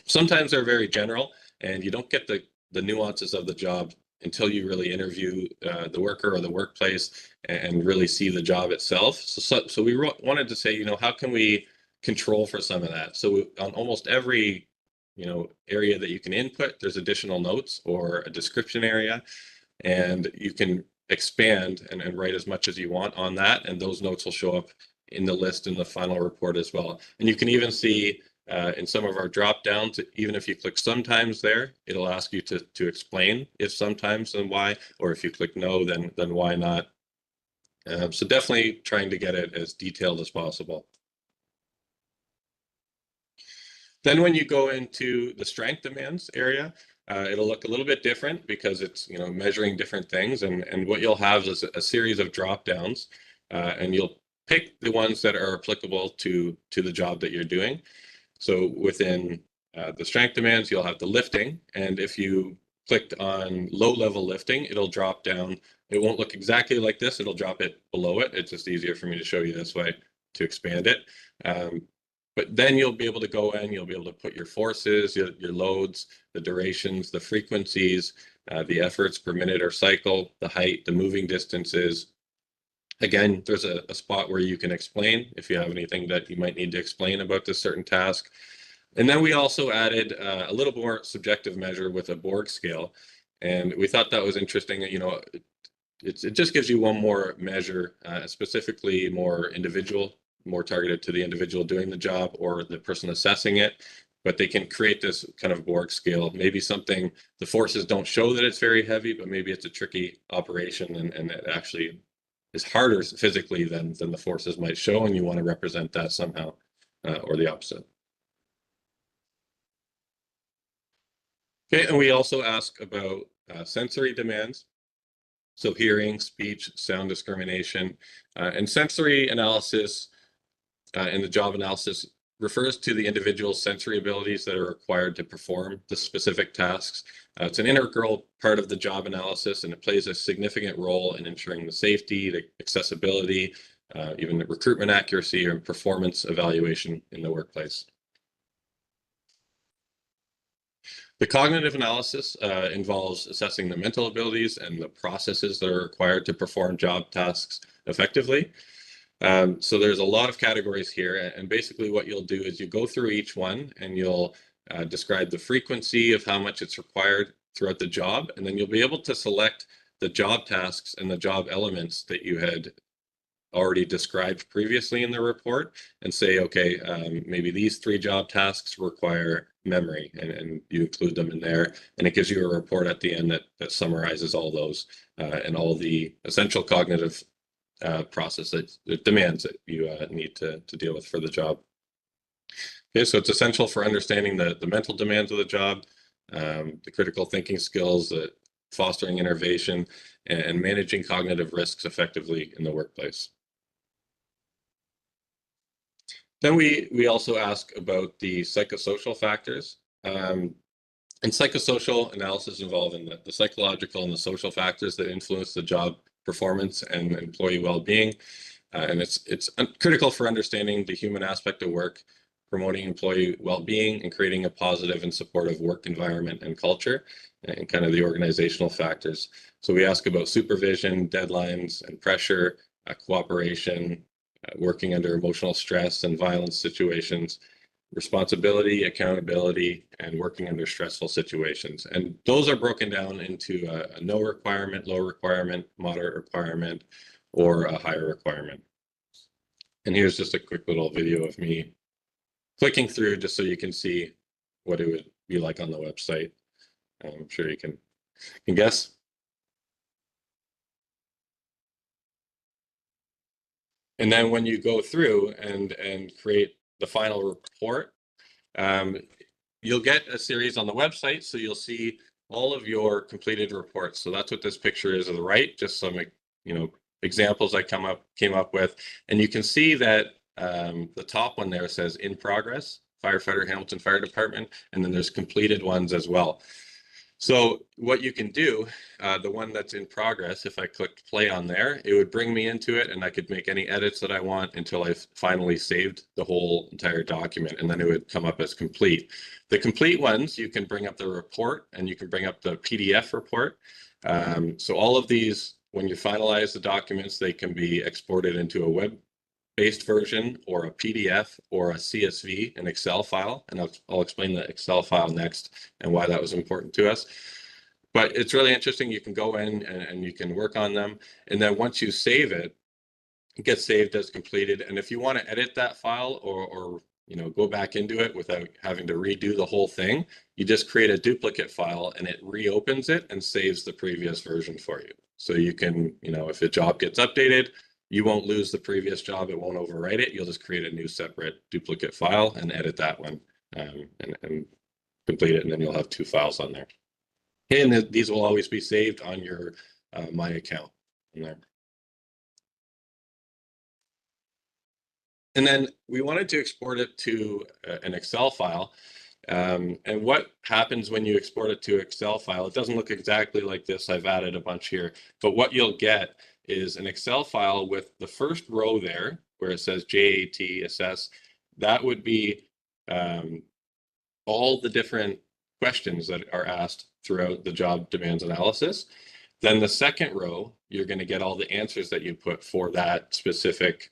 sometimes they're very general, and you don't get the nuances of the job until you really interview the worker or the workplace and really see the job itself. So we wanted to say, how can we control for some of that? So on almost every area that you can input, there's additional notes or a description area, and you can expand and write as much as you want on that, and those notes will show up in the list in the final report as well. And you can even see in some of our drop downs, even if you click sometimes there, it'll ask you to explain if sometimes and why, or if you click no, then why not. So definitely trying to get it as detailed as possible. Then when you go into the strength demands area, it'll look a little bit different because it's measuring different things, and what you'll have is a series of drop downs, and you'll pick the ones that are applicable to the job that you're doing. So within the strength demands, you'll have the lifting, and if you clicked on low level lifting, it'll drop down. It won't look exactly like this, it'll drop it below it. It's just easier for me to show you this way to expand it. But then you'll be able to go in, you'll be able to put your forces, your loads, the durations, the frequencies, the efforts per minute or cycle, the height, the moving distances. Again, there's a spot where you can explain if you have anything that you might need to explain about this certain task. And then we also added a little more subjective measure with a Borg scale. And we thought that was interesting. You know, it just gives you one more measure, specifically more individual, more targeted to the individual doing the job or the person assessing it. But they can create this kind of Borg scale, maybe something the forces don't show that it's very heavy, but maybe it's a tricky operation and it actually is harder physically than the forces might show, and you want to represent that somehow, or the opposite. Okay, and we also ask about sensory demands. So hearing, speech, sound discrimination, and sensory analysis in the job analysis refers to the individual's sensory abilities that are required to perform the specific tasks. It's an integral part of the job analysis, and it plays a significant role in ensuring the safety, the accessibility, even the recruitment accuracy or performance evaluation in the workplace. The cognitive analysis involves assessing the mental abilities and the processes that are required to perform job tasks effectively. So there's a lot of categories here, and basically what you'll do is you go through each one and you'll describe the frequency of how much it's required throughout the job, and then you'll be able to select the job tasks and the job elements that you had already described previously in the report and say, okay, maybe these 3 job tasks require memory, and you include them in there, and it gives you a report at the end that summarizes all those and all the essential cognitive processes, demands that you need to deal with for the job. Okay, so it's essential for understanding the mental demands of the job, the critical thinking skills, fostering innovation, and managing cognitive risks effectively in the workplace. Then we also ask about the psychosocial factors. And psychosocial analysis involving the psychological and the social factors that influence the job performance and employee well-being. And it's critical for understanding the human aspect of work, promoting employee well-being, and creating a positive and supportive work environment and culture, and kind of the organizational factors. So we ask about supervision, deadlines and pressure, cooperation, working under emotional stress and violence situations, responsibility, accountability, and working under stressful situations. And those are broken down into a no requirement, low requirement, moderate requirement, or a higher requirement. And here's just a quick little video of me clicking through just so you can see what it would be like on the website. I'm sure you can guess. And then when you go through and create the final report, you'll get a series on the website, so you'll see all of your completed reports. So that's what this picture is on the right, just some examples I came up with. And you can see that the top one there says in progress, Firefighter Hamilton Fire Department, and then there's completed ones as well. So what you can do, the one that's in progress, if I clicked play on there, it would bring me into it and I could make any edits that I want until I've finally saved the whole entire document, and then it would come up as complete. The complete ones, you can bring up the report and you can bring up the PDF report. So all of these, when you finalize the documents, they can be exported into a web-based version or a PDF or a CSV, an Excel file, and I'll explain the Excel file next and why that was important to us. But it's really interesting. You can go in and you can work on them, and then once you save it, it gets saved as completed. And if you want to edit that file or go back into it without having to redo the whole thing, you just create a duplicate file and it reopens it and saves the previous version for you. So you can, if a job gets updated, you won't lose the previous job. It won't overwrite it. You'll just create a new separate duplicate file and edit that one and complete it. And then you'll have 2 files on there. Okay, and these will always be saved on your My account in there. And then we wanted to export it to an Excel file. And what happens when you export it to Excel file, it doesn't look exactly like this. I've added a bunch here, but what you'll get is an Excel file with the first row there where it says JAT assess. that would be all the different questions that are asked throughout the job demands analysis. Then the second row, you're going to get all the answers that you put for that specific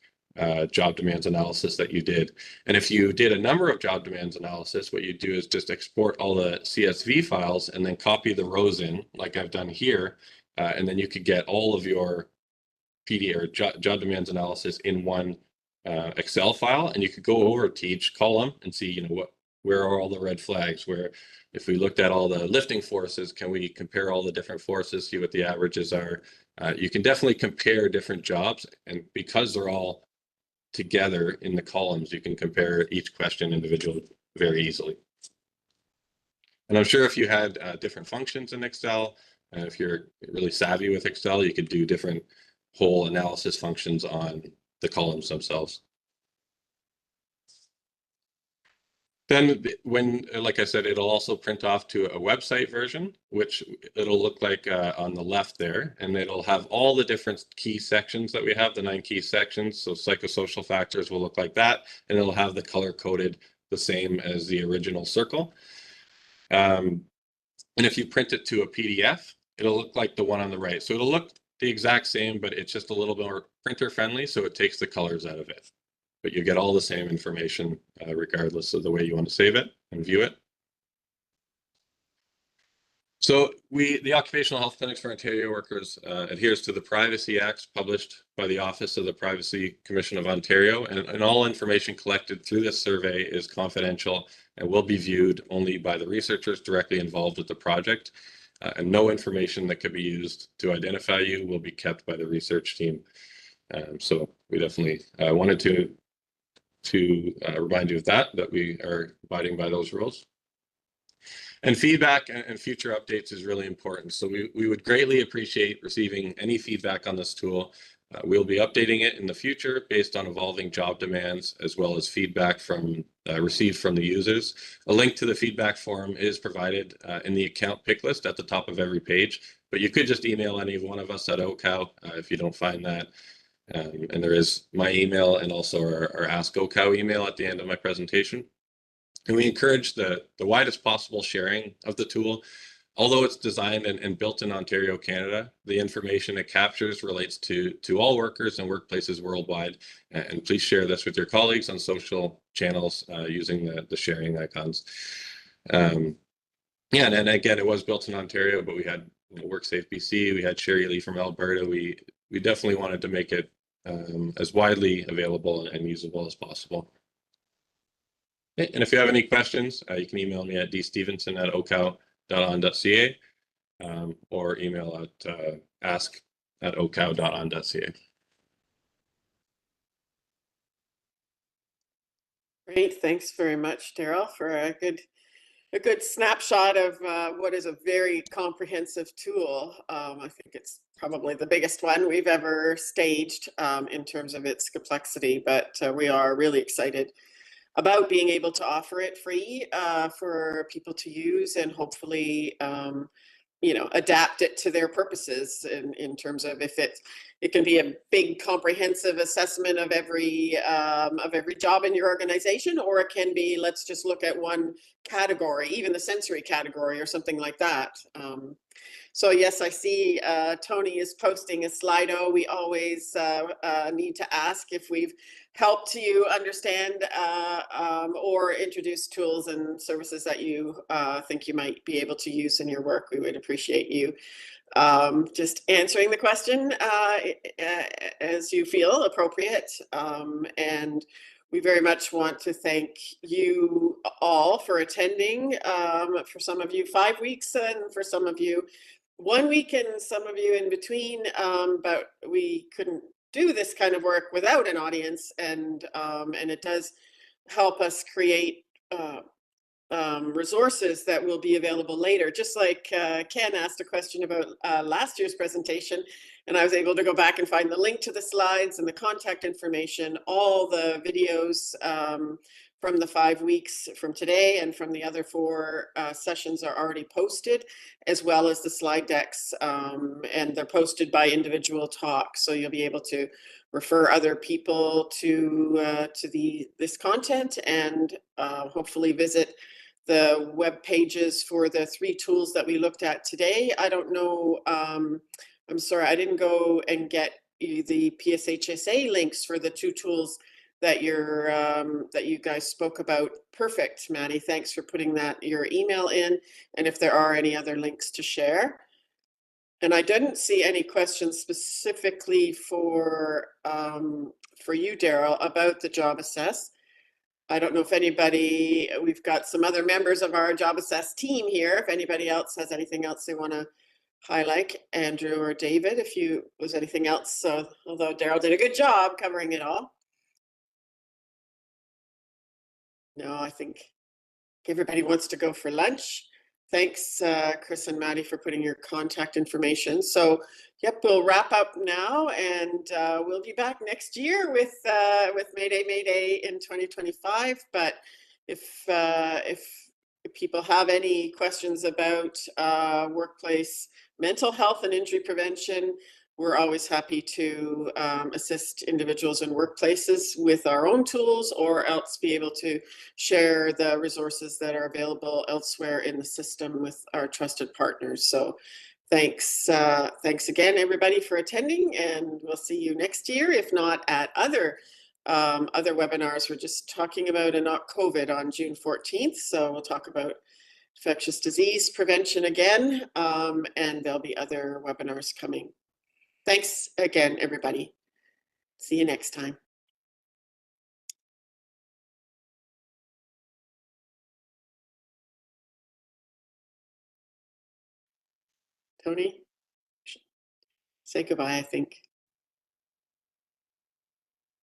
job demands analysis that you did. And if you did a number of job demands analysis, what you do is just export all the CSV files and then copy the rows in, like I've done here, and then you could get all of your PD or job demands analysis in one Excel file, and you could go over to each column and see, you know, where are all the red flags, where if we looked at all the lifting forces, can we compare all the different forces, see what the averages are? You can definitely compare different jobs, and because they're all together in the columns, you can compare each question individually very easily. And I'm sure if you had different functions in Excel, and if you're really savvy with Excel, you could do different whole analysis functions on the columns themselves. Then when, like I said, it'll also print off to a website version, which it'll look like on the left there, and it'll have all the different key sections that we have, the 9 key sections. So psychosocial factors will look like that, and it'll have the color coded the same as the original circle. And if you print it to a PDF, it'll look like the one on the right. So it'll look the exact same, but it's just a little more printer friendly, so it takes the colors out of it. But you get all the same information regardless of the way you want to save it and view it. So the Occupational Health Clinics for Ontario Workers adheres to the Privacy Acts published by the Office of the Privacy Commission of Ontario, and all information collected through this survey is confidential and will be viewed only by the researchers directly involved with the project, and no information that could be used to identify you will be kept by the research team. So we definitely wanted to remind you of that we are abiding by those rules. And feedback and future updates is really important. So we would greatly appreciate receiving any feedback on this tool. We'll be updating it in the future based on evolving job demands, as well as feedback from received from the users. A link to the feedback form is provided in the account pick list at the top of every page, but you could just email any one of us at OCAL if you don't find that. And there is my email and also our Ask OCAL email at the end of my presentation. And we encourage the widest possible sharing of the tool. Although it's designed and built in Ontario, Canada, the information it captures relates to all workers and workplaces worldwide. And please share this with your colleagues on social channels using the sharing icons. Yeah, and again, it was built in Ontario, but we had WorkSafe BC, we had Sherry Lee from Alberta. We definitely wanted to make it as widely available and usable as possible. And if you have any questions, you can email me at dstevenson@ocow.on.ca or email at ask@ocow.on.ca. Great, thanks very much, Daryl, for a good snapshot of what is a very comprehensive tool. I think it's probably the biggest one we've ever staged in terms of its complexity, but we are really excited about being able to offer it free for people to use, and hopefully adapt it to their purposes in terms of if it can be a big comprehensive assessment of every job in your organization, or it can be, let's just look at one category, even the sensory category or something like that. So yes, I see Tony is posting a Slido. We always need to ask if we've helped you understand or introduce tools and services that you think you might be able to use in your work. We would appreciate you just answering the question as you feel appropriate. And we very much want to thank you all for attending. For some of you, 5 weeks, and for some of you, 1 week, and some of you in between. But we couldn't do this kind of work without an audience, and it does help us create resources that will be available later. Just like Ken asked a question about last year's presentation, and I was able to go back and find the link to the slides and the contact information, all the videos from the 5 weeks from today, and from the other 4 sessions are already posted, as well as the slide decks, and they're posted by individual talk. So you'll be able to refer other people to this content, and hopefully visit the web pages for the 3 tools that we looked at today. I don't know, I'm sorry, I didn't go and get the PSHSA links for the 2 tools that you guys spoke about. Perfect, Maddie. Thanks for putting your email in, and if there are any other links to share. And I didn't see any questions specifically for you, Daryl, about the Job Assess. I don't know if anybody, we've got some other members of our Job Assess team here. If anybody else has anything else they want to highlight, Andrew or David, if was anything else, although Daryl did a good job covering it all. No, I think everybody wants to go for lunch. Thanks, Chris and Maddie, for putting your contact information. So, yep, we'll wrap up now, and we'll be back next year with Mayday in 2025. But if people have any questions about workplace mental health and injury prevention, we're always happy to assist individuals in workplaces with our own tools, or else be able to share the resources that are available elsewhere in the system with our trusted partners. So thanks again, everybody, for attending, and we'll see you next year, if not at other webinars. We're just talking about and not COVID on June 14th. So we'll talk about infectious disease prevention again, and there'll be other webinars coming. Thanks again, everybody. See you next time. Tony, say goodbye, I think.